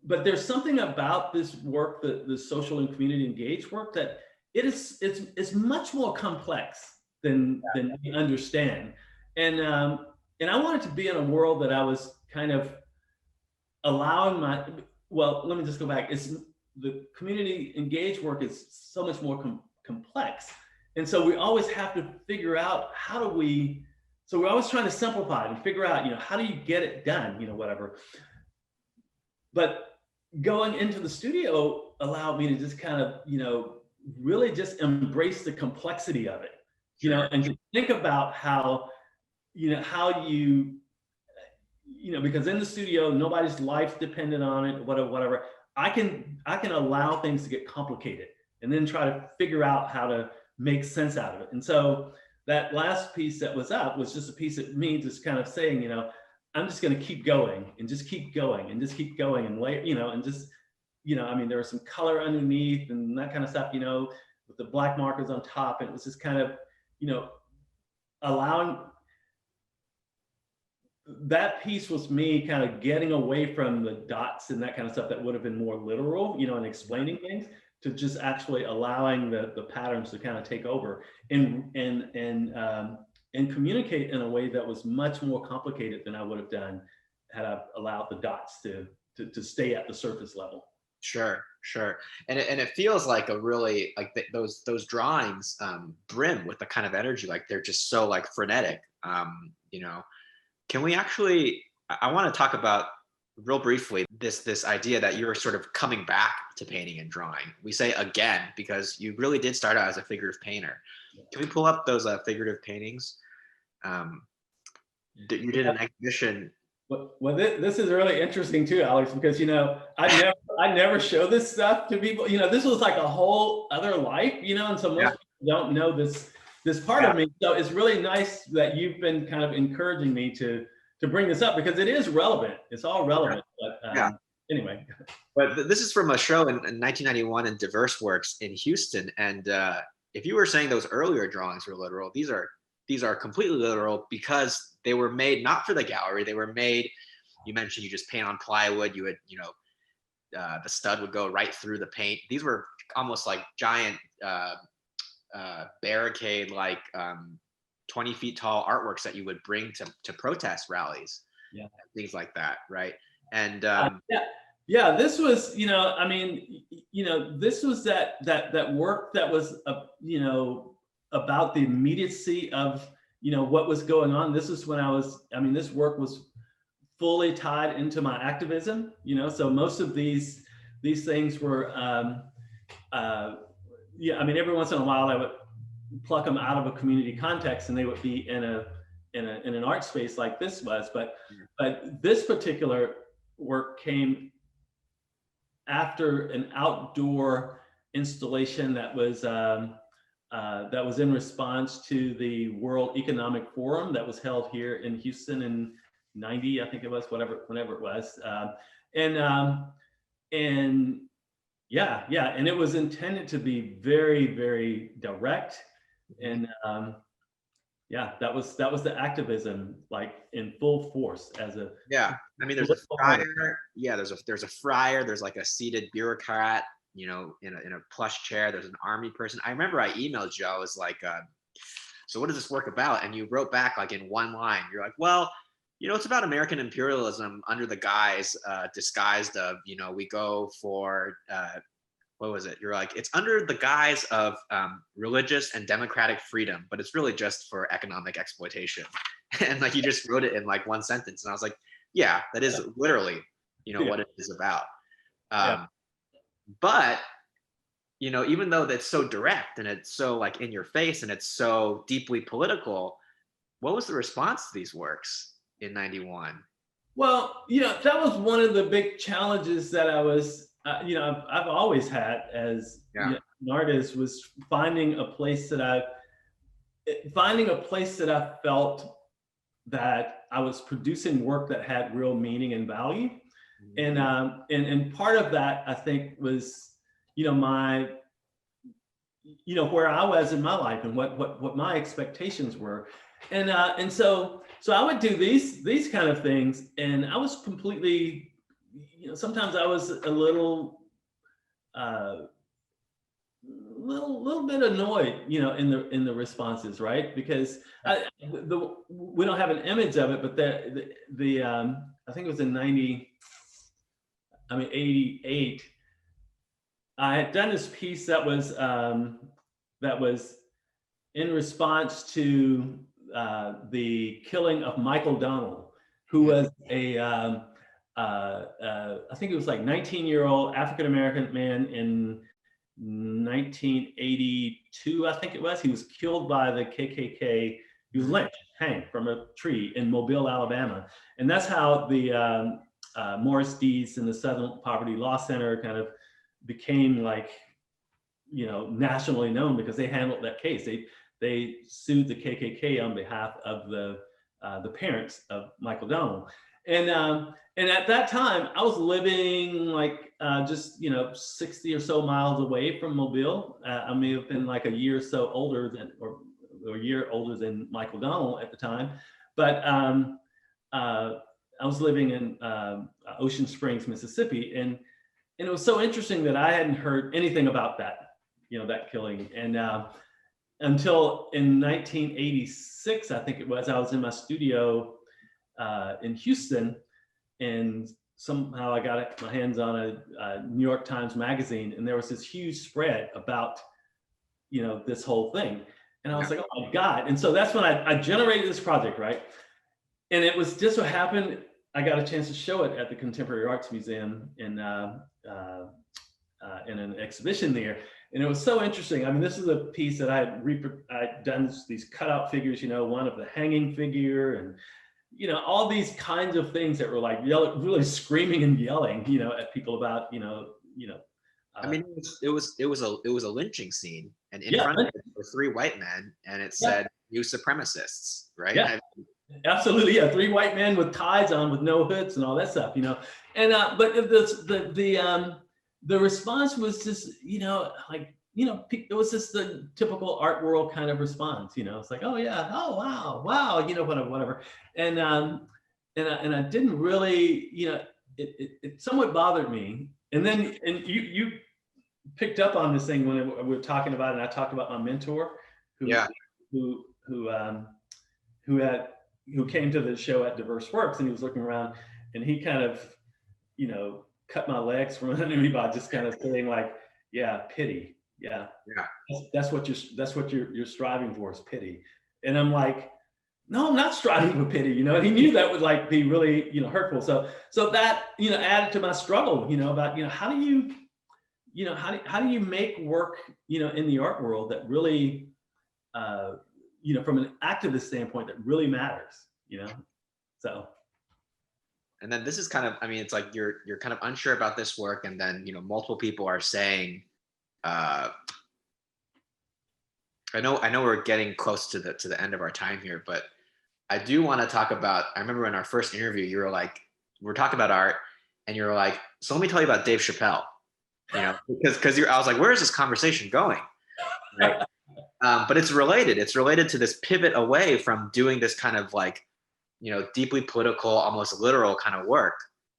But there's something about this work, the social and community engaged work, that it's much more complex than we understand. And I wanted to be in a world that I was kind of allowing let me just go back. the community engaged work is so much more complex. And so we always have to figure out so we're always trying to simplify it and figure out, how do you get it done, whatever. But going into the studio allowed me to just kind of, really just embrace the complexity of it, and to think about how you because in the studio, nobody's life dependent on it, whatever. I can allow things to get complicated and then try to figure out how to make sense out of it. And so that last piece that was up was just a piece of me just kind of saying, I'm just going to keep going and just keep going and just keep going and and just, there was some color underneath and that kind of stuff, with the black markers on top. And it was just kind of, allowing. That piece was me kind of getting away from the dots and that kind of stuff that would have been more literal, and explaining things, to just actually allowing the patterns to kind of take over and communicate in a way that was much more complicated than I would have done had I allowed the dots to stay at the surface level. Sure. And it feels like a really, like those drawings brim with the kind of energy, like they're just so like frenetic, Can we actually, I want to talk about real briefly this idea that you're sort of coming back to painting and drawing. We say again, because you really did start out as a figurative painter. Can we pull up those figurative paintings? You did an exhibition. Well, this is really interesting too, Alex, because, I never show this stuff to people. This was like a whole other life, and so most people don't know this part of me. So it's really nice that you've been kind of encouraging me to bring this up, because it is relevant. It's all relevant. But anyway. But this is from a show in 1991 in Diverse Works in Houston. And if you were saying those earlier drawings were literal, these are completely literal, because they were made not for the gallery. They were made, you mentioned you just paint on plywood. You would, the stud would go right through the paint. These were almost like giant barricade, like 20 feet tall artworks that you would bring to protest rallies, things like that, right? And this was, this was that work that was, about the immediacy of, what was going on. This is when this work was fully tied into my activism, so most of these things were, every once in a while I would pluck them out of a community context and they would be in an art space like this was, but this particular work came after an outdoor installation that was in response to the World Economic Forum that was held here in Houston in '90, I think it was, whenever it was, and it was intended to be very, very direct, and that was the activism, like in full force as a there's a friar, there's a friar, there's like a seated bureaucrat, in a plush chair, there's an army person. I remember I emailed you, I was like, so what is this work about? And you wrote back like in one line, you're like, well, it's about American imperialism under the guise, disguised of, we go for, what was it? You're like, it's under the guise of religious and democratic freedom, but it's really just for economic exploitation. And like, you just wrote it in like one sentence. And I was like, yeah, that is literally, what it is about. But, even though that's so direct and it's so like in your face and it's so deeply political, what was the response to these works in '91? Well, that was one of the big challenges that I was, I've always had as an artist, was finding a place that I felt that I was producing work that had real meaning and value. And part of that, I think, was, my, where I was in my life and what my expectations were. And so I would do these kind of things, and I was completely, sometimes I was a little bit annoyed, in the responses, right? Because we don't have an image of it, but I think it was in 88. I had done this piece that was in response to the killing of Michael Donnell, who was I think it was like 19-year-old African-American man in 1982, I think it was. He was killed by the KKK. He was lynched, hanged from a tree in Mobile, Alabama. And that's how the Morris Deeds and the Southern Poverty Law Center kind of became like, nationally known, because they handled that case. They sued the KKK on behalf of the parents of Michael Donnell. And at that time, I was living like just 60 or so miles away from Mobile. I may have been like a year or so older than, or a year older than Michael Donnell at the time. But I was living in Ocean Springs, Mississippi, and it was so interesting that I hadn't heard anything about that, that killing. And until in 1986, I think it was, I was in my studio in Houston, and somehow I got my hands on a New York Times magazine, and there was this huge spread about, this whole thing. And I was like, oh my God. And so that's when I generated this project, right? And it was just what happened. I got a chance to show it at the Contemporary Arts Museum in an exhibition there. And it was so interesting. I mean, this is a piece that I'd done these cutout figures, one of the hanging figure, and all these kinds of things that were like really screaming and yelling, at people about, I mean, it was a lynching scene, and in front of it were three white men, and it said "You supremacists," right? Yeah. Absolutely, yeah. Three white men with ties on, with no hoods and all that stuff, And but the response was just, it was just the typical art world kind of response. It's like, oh yeah, oh wow, whatever. And I didn't really, it somewhat bothered me. And then you picked up on this thing when we were talking about it, and I talked about my mentor, who came to the show at Diverse Works, and he was looking around, and he kind of, cut my legs from under me by just kind of saying like, yeah, pity. Yeah. That's what you're striving for, is pity. And I'm like, no, I'm not striving for pity, and he knew that would like be really, hurtful. So that, added to my struggle, about, how do you make work, in the art world that really, from an activist standpoint, that really matters, so. And then this is kind of, I mean, it's like you're kind of unsure about this work, and then multiple people are saying, I know we're getting close to the end of our time here, but I do want to talk about, I remember in our first interview, you were like, we're talking about art, and you were like, so let me tell you about Dave Chappelle, because I was like, where is this conversation going? Right? But it's related to this pivot away from doing this kind of like, deeply political, almost literal kind of work.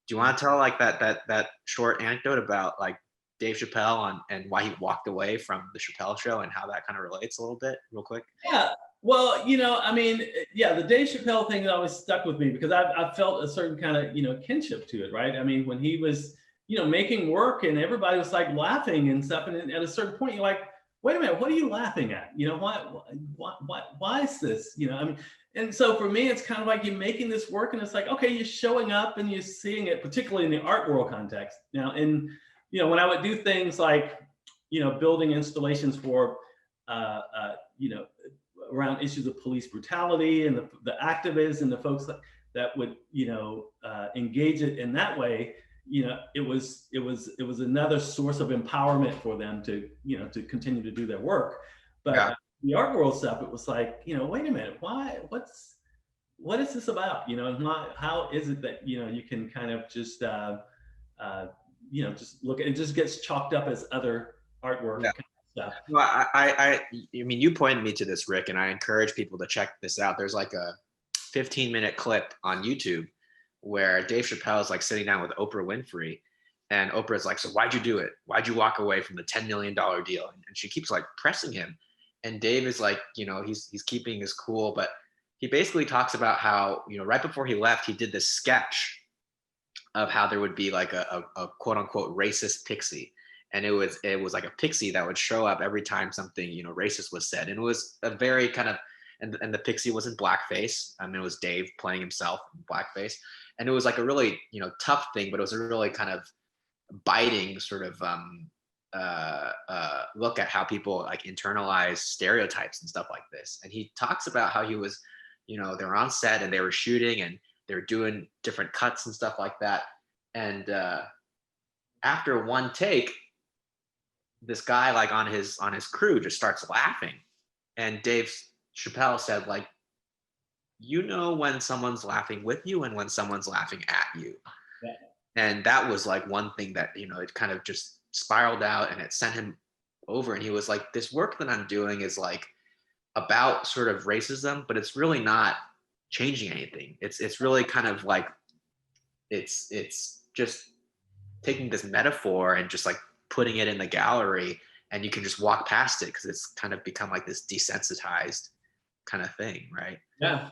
Do you want to tell like that short anecdote about like Dave Chappelle and why he walked away from the Chappelle Show, and how that kind of relates a little bit, real quick? Yeah, well, I mean, yeah, the Dave Chappelle thing always stuck with me, because I felt a certain kind of, kinship to it, right? I mean, when he was, making work, and everybody was like laughing and stuff, and at a certain point, you're like, wait a minute, what are you laughing at? Why is this? I mean, and so for me, it's kind of like you're making this work, and it's like, okay, you're showing up and you're seeing it, particularly in the art world context. Now, and when I would do things like, building installations for, around issues of police brutality, and the activists and the folks that would, engage it in that way, it was another source of empowerment for them to, to continue to do their work. But the art world stuff, it was like, wait a minute, what is this about? And how is it that, you can kind of just, just look at it, just gets chalked up as other artwork kind of stuff. Well, I mean, you pointed me to this, Rick, and I encourage people to check this out. There's like a 15-minute clip on YouTube where Dave Chappelle is like sitting down with Oprah Winfrey, and Oprah's like, so why'd you do it? Why'd you walk away from the $10 million deal? And she keeps like pressing him. And Dave is like, he's keeping his cool, but he basically talks about how, right before he left, he did this sketch of how there would be like a quote unquote racist pixie. and it was like a pixie that would show up every time something, you know, racist was said. And it was a very kind of, and the pixie was in blackface. I mean, it was Dave playing himself in blackface. And it was like a really, you know, tough thing, but it was a really kind of biting sort of look at how people like internalize stereotypes and stuff like this. And he talks about how he was, you know, they were on set and they were shooting and they were doing different cuts and stuff like that. And after one take, this guy like on his crew just starts laughing. And Dave Chappelle said, like, you know when someone's laughing with you and when someone's laughing at you. Yeah. And that was like one thing that, you know, it kind of just spiraled out and it sent him over. And he was like, this work that I'm doing is like about sort of racism, but it's really not changing anything. It's really kind of like, it's just taking this metaphor and just like putting it in the gallery, and you can just walk past it because it's kind of become like this desensitized kind of thing, right? Yeah.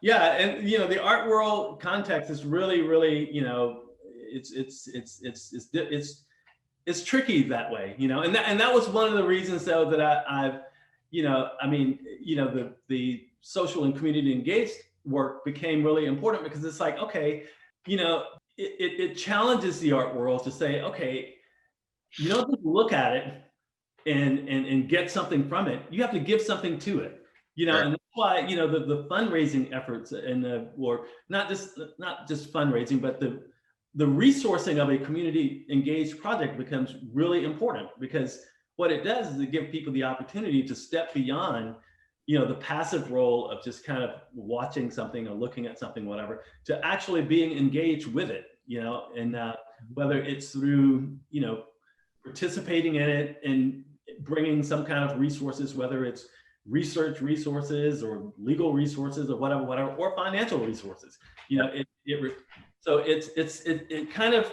And you know, the art world context is really, you know, it's tricky that way, you know, and that was one of the reasons though that I've, you know, I mean, you know, the social and community engaged work became really important because it's like, okay, you know, it challenges the art world to say, okay, you don't just look at it and get something from it. You have to give something to it, you know, sure. And that's why, you know, the fundraising efforts and or not just fundraising, but the resourcing of a community engaged project becomes really important, because what it does is it gives people the opportunity to step beyond, you know, the passive role of just kind of watching something or looking at something, whatever, to actually being engaged with it, you know, and whether it's through, you know, participating in it and bringing some kind of resources, whether it's research resources or legal resources or whatever, or financial resources, you know, so it kind of,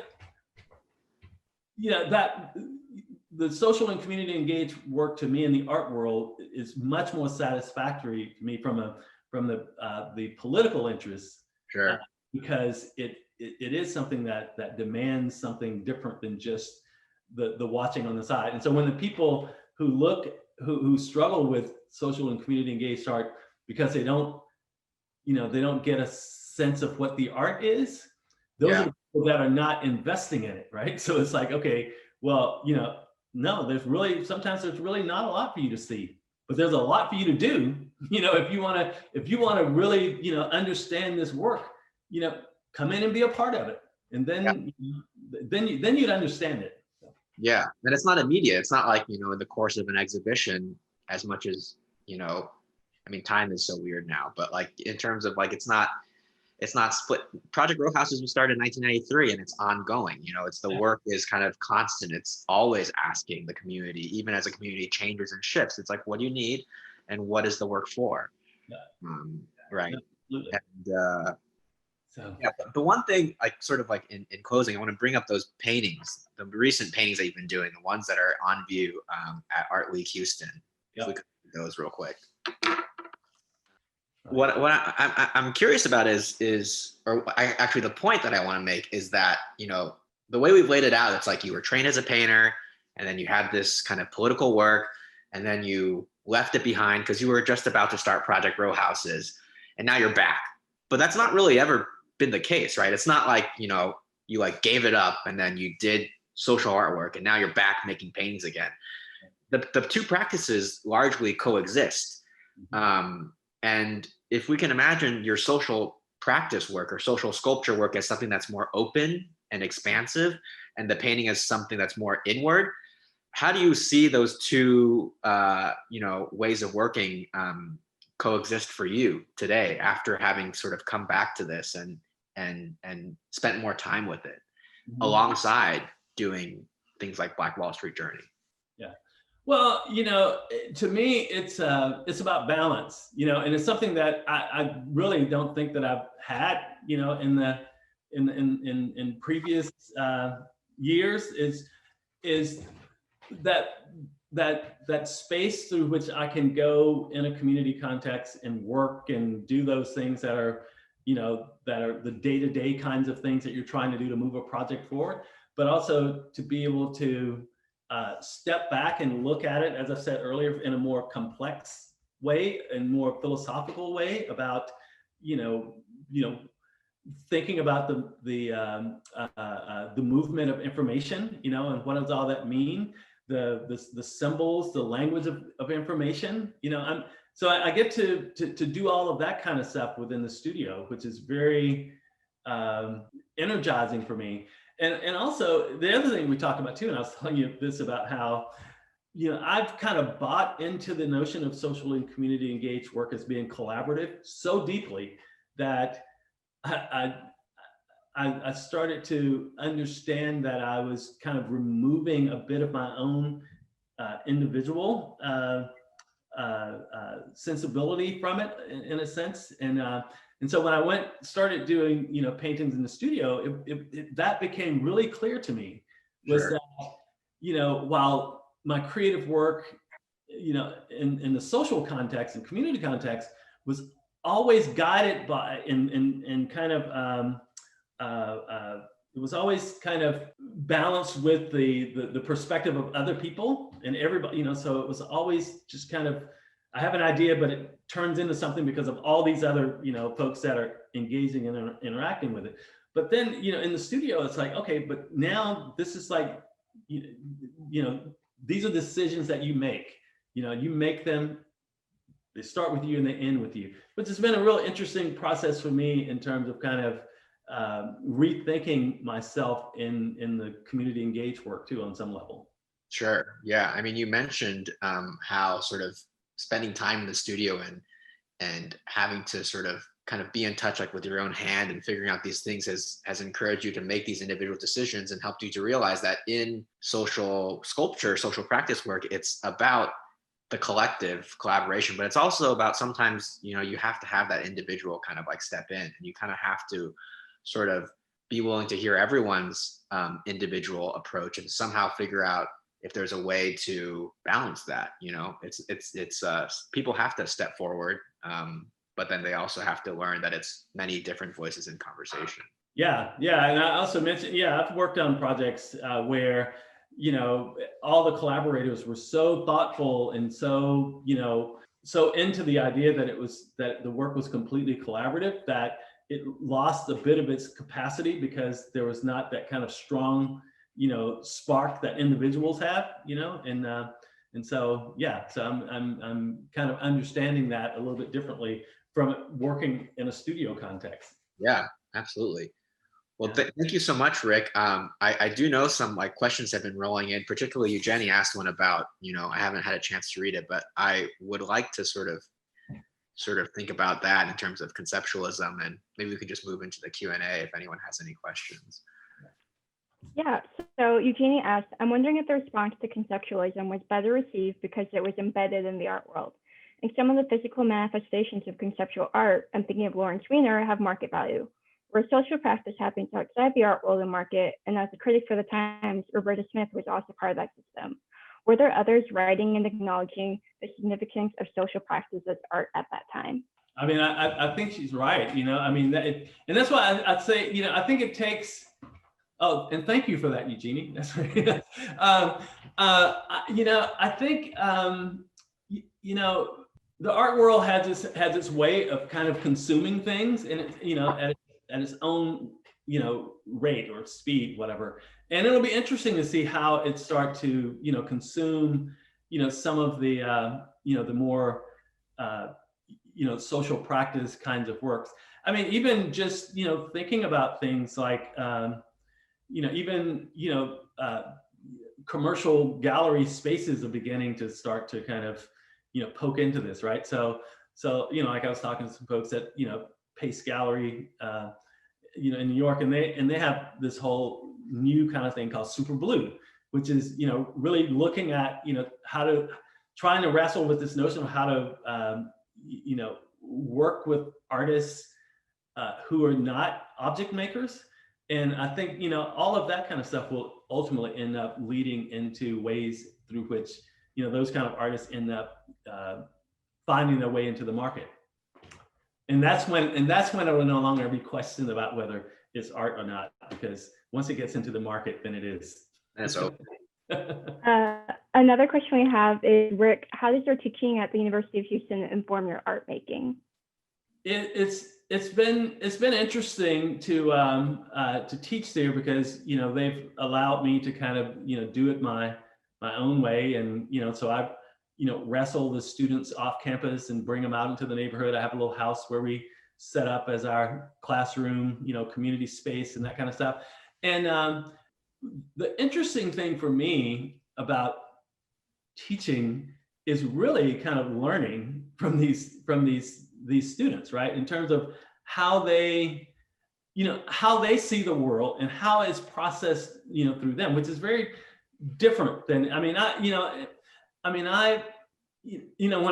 you know, that the social and community engaged work to me in the art world is much more satisfactory to me from the political interests, sure, because it is something that demands something different than just the watching on the side. And so when the people who struggle with social and community engaged art because they don't get a sense of what the art is, those are the people that are not investing in it, right? So it's like, okay, well, you know, no, sometimes there's really not a lot for you to see, but there's a lot for you to do. You know, if you want to really, you know, understand this work, you know, come in and be a part of it, and then you'd understand it. Yeah, and it's not immediate. It's not like, you know, in the course of an exhibition, as much as, you know, I mean, time is so weird now, but like in terms of like, it's not split. Project Row Houses was started in 1993 and it's ongoing. You know, the work is kind of constant. It's always asking the community, even as a community changes and shifts. It's like, what do you need, and what is the work for? Right. Absolutely. And the one thing, like sort of like in closing, I want to bring up those paintings, the recent paintings that you've been doing, the ones that are on view at Art League Houston. If we could do those real quick. What I'm curious about actually the point that I want to make is that, you know, the way we've laid it out, it's like you were trained as a painter, and then you had this kind of political work, and then you left it behind because you were just about to start Project Row Houses, and now you're back. But that's not really ever been the case, right? It's not like, you know, you like gave it up and then you did social artwork and now you're back making paintings again. The two practices largely coexist. And if we can imagine your social practice work or social sculpture work as something that's more open and expansive, and the painting as something that's more inward, how do you see those two, you know, ways of working coexist for you today after having sort of come back to this and spent more time with it, alongside doing things like Black Wall Street Journey? Yeah. Well, you know, to me, it's about balance, you know, and it's something that I really don't think that I've had, you know, in previous years, is that space through which I can go in a community context and work and do those things that are, you know, that are the day-to-day kinds of things that you're trying to do to move a project forward, but also to be able to step back and look at it, as I said earlier, in a more complex way and more philosophical way about, thinking about the movement of information, and what does all that mean? The symbols, the language of information, so I get to do all of that kind of stuff within the studio, which is very energizing for me. And also the other thing we talked about too, and I was telling you this about how, I've kind of bought into the notion of social and community engaged work as being collaborative so deeply that I started to understand that I was kind of removing a bit of my own individual sensibility from it, in a sense, and so when I started doing paintings in the studio, that became really clear to me, was Sure. that while my creative work in the social context and community context was always guided by and kind of it was always kind of balanced with the perspective of other people and everybody, so it was always just kind of, I have an idea, but it turns into something because of all these other, folks that are engaging and interacting with it. But then, in the studio, it's like, okay, but now this is like, these are decisions that you make. You make them, they start with you and they end with you. Which has been a real interesting process for me in terms of kind of rethinking myself in the community engaged work too, on some level. Sure. Yeah. I mean, you mentioned how sort of spending time in the studio and having to sort of kind of be in touch like with your own hand and figuring out these things has encouraged you to make these individual decisions and helped you to realize that in social sculpture, social practice work, it's about the collective collaboration, but it's also about sometimes, you have to have that individual kind of like step in, and you kind of have to sort of be willing to hear everyone's individual approach and somehow figure out if there's a way to balance that. It's people have to step forward, but then they also have to learn that it's many different voices in conversation. Yeah, and I also mentioned, I've worked on projects where all the collaborators were so thoughtful and so so into the idea that the work was completely collaborative, that it lost a bit of its capacity because there was not that kind of strong spark that individuals have, and so so I'm kind of understanding that a little bit differently from working in a studio context. Yeah, absolutely. Well, thank you so much, Rick. I do know some like questions have been rolling in, particularly Jenny asked one about, I haven't had a chance to read it, but I would like to sort of think about that in terms of conceptualism, and maybe we could just move into the Q&A if anyone has any questions. Yeah, so Eugenie asked, I'm wondering if the response to conceptualism was better received because it was embedded in the art world. And some of the physical manifestations of conceptual art, I'm thinking of Lawrence Weiner, have market value, where social practice happens outside the art world and market. And as a critic for the Times, Roberta Smith was also part of that system. Were there others writing and acknowledging the significance of social practice as art at that time? I mean, I think she's right, I mean, and that's why I'd say, I think it takes, oh, and thank you for that, Eugenie. That's right. I think, the art world has its way of kind of consuming things, and at its own, rate or speed, whatever. And it'll be interesting to see how it start to, consume, some of the, the more, social practice kinds of works. I mean, even just, thinking about things like, even, commercial gallery spaces are beginning to start to kind of, poke into this, right? So, like I was talking to some folks at, Pace Gallery, in New York, and they have this whole new kind of thing called Super Blue, which is, really looking at, trying to wrestle with this notion of how to, work with artists who are not object makers. And I think, all of that kind of stuff will ultimately end up leading into ways through which, those kind of artists end up finding their way into the market. And that's when it will no longer be questioned about whether it's art or not, because once it gets into the market, then it is. That's open. Another question we have is, Rick, how does your teaching at the University of Houston inform your art making? It's been interesting to teach there, because they've allowed me to kind of do it my own way, and so I wrestle the students off campus and bring them out into the neighborhood. I have a little house where we set up as our classroom, community space and that kind of stuff. And the interesting thing for me about teaching is really kind of learning from these students, right? In terms of how they see the world and how it's processed, through them, which is very different than, when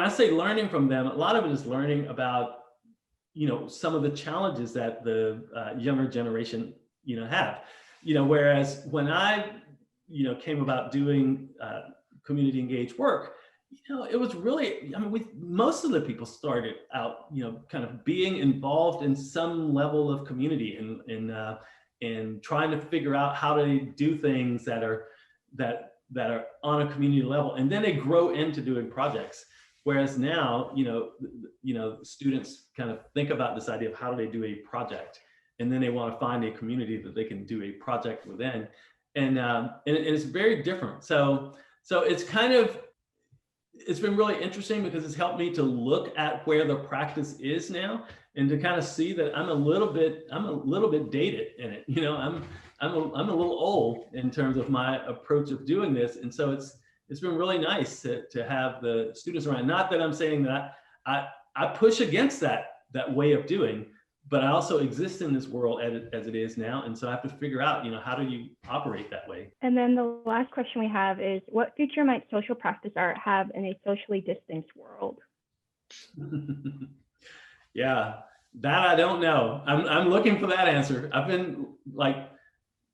I say learning from them, a lot of it is learning about, some of the challenges that the younger generation, have, whereas when I, came about doing community engaged work, it was really, most of the people started out, kind of being involved in some level of community and trying to figure out how to do things that are on a community level, and then they grow into doing projects. Whereas now, students kind of think about this idea of how do they do a project, and then they want to find a community that they can do a project within, and it's very different. So it's been really interesting, because it's helped me to look at where the practice is now, and to kind of see that I'm a little bit dated in it. I'm a little old in terms of my approach of doing this, and so it's been really nice to have the students around. Not that I'm saying that I push against that way of doing, but I also exist in this world as it is now, and so I have to figure out, how do you operate that way? And then the last question we have is, what future might social practice art have in a socially distanced world? Yeah, that I don't know. I'm looking for that answer. I've been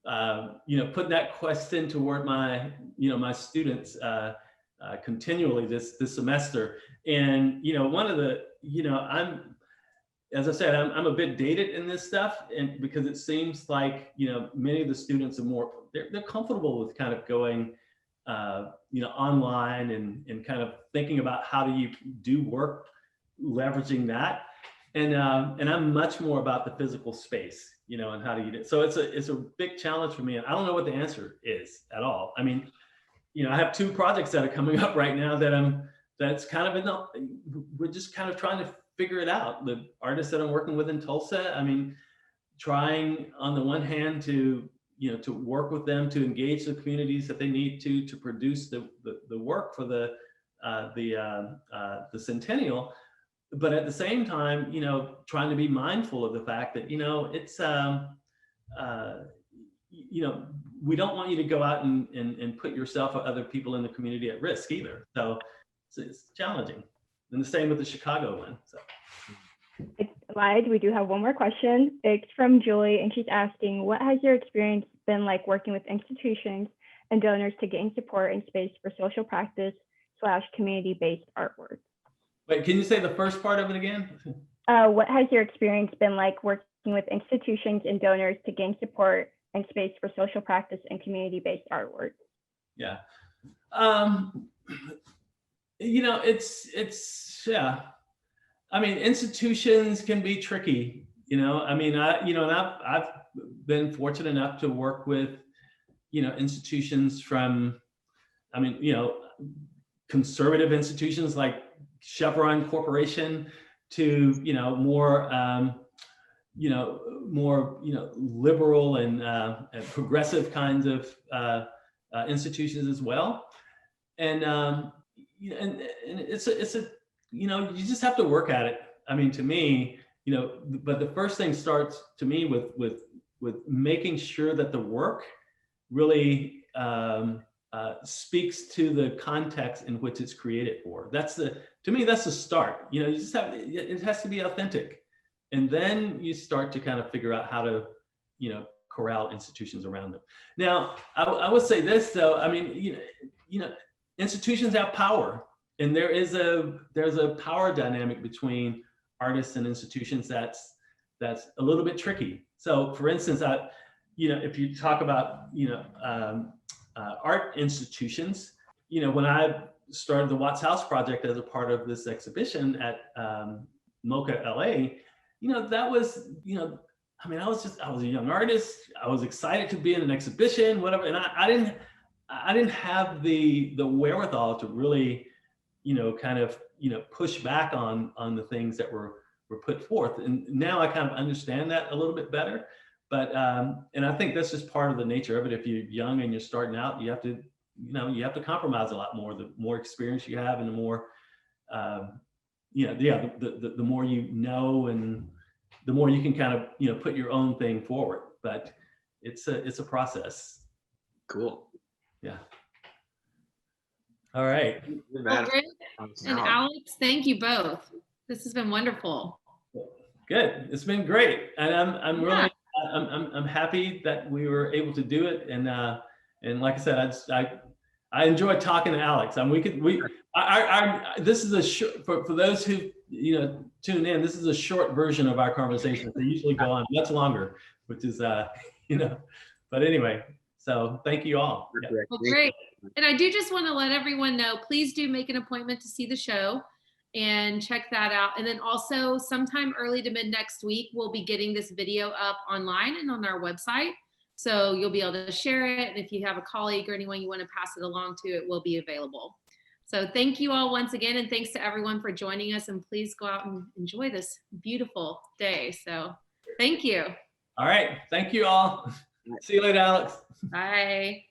putting that question toward my my students continually this semester, and one of the as I said, I'm a bit dated in this stuff, and because it seems like many of the students are they're comfortable with kind of going online and kind of thinking about how do you do work leveraging that, and I'm much more about the physical space, and how do you do it. So it's a big challenge for me, and I don't know what the answer is at all. I have 2 projects that are coming up right now that's kind of we're just kind of trying to figure it out. The artists that I'm working with in Tulsa, trying on the one hand to work with them to engage the communities that they need to produce the work for the centennial, but at the same time, trying to be mindful of the fact that it's we don't want you to go out and put yourself or other people in the community at risk either. So it's challenging. And the same with the Chicago one. So. It's lied. We do have one more question. It's from Julie, and she's asking, what has your experience been like working with institutions and donors to gain support and space for social practice / community-based artwork? Wait, can you say the first part of it again? What has your experience been like working with institutions and donors to gain support and space for social practice and community-based artwork? Yeah. It's yeah. Institutions can be tricky, I've been fortunate enough to work with, institutions from, conservative institutions like Chevron Corporation to, more liberal and progressive kinds of institutions as well. And it's a you just have to work at it. To me, but the first thing starts to me with making sure that the work really speaks to the context in which it's created for. To me, that's the start. You just it has to be authentic. And then you start to kind of figure out how to, corral institutions around them. Now, I would say this though, institutions have power. And there's a power dynamic between artists and institutions that's a little bit tricky. So, for instance, if you talk about art institutions, you know, when I started the Watts House Project as a part of this exhibition at MoCA LA, you know, that was, you know, I mean, I was a young artist. I was excited to be in an exhibition, whatever. And I didn't have the wherewithal to really, you know, kind of, you know, push back on the things that were put forth. And now I kind of understand that a little bit better. But, and I think that's just part of the nature of it. If you're young and you're starting out, you have to, you know, you have to compromise a lot more. The more experience you have and the more, you know, yeah, the more you know, and the more you can kind of, you know, put your own thing forward. But it's a process. Cool. Yeah. All right. Well, Rick and Alex, thank you both. This has been wonderful. Good. It's been great, and I'm really I'm happy that we were able to do it. And like I said, I enjoyed talking to Alex. And this is a short, for those who, you know, tune in. This is a short version of our conversation. They usually go on much longer, which is you know. But anyway, so thank you all. Yeah. Well, great. And I do just want to let everyone know, please do make an appointment to see the show and check that out. And then also sometime early to mid next week, we'll be getting this video up online and on our website. So you'll be able to share it. And if you have a colleague or anyone you want to pass it along to, it will be available. So thank you all once again. And thanks to everyone for joining us. And please go out and enjoy this beautiful day. So thank you. All right. Thank you all. See you later, Alex. Bye.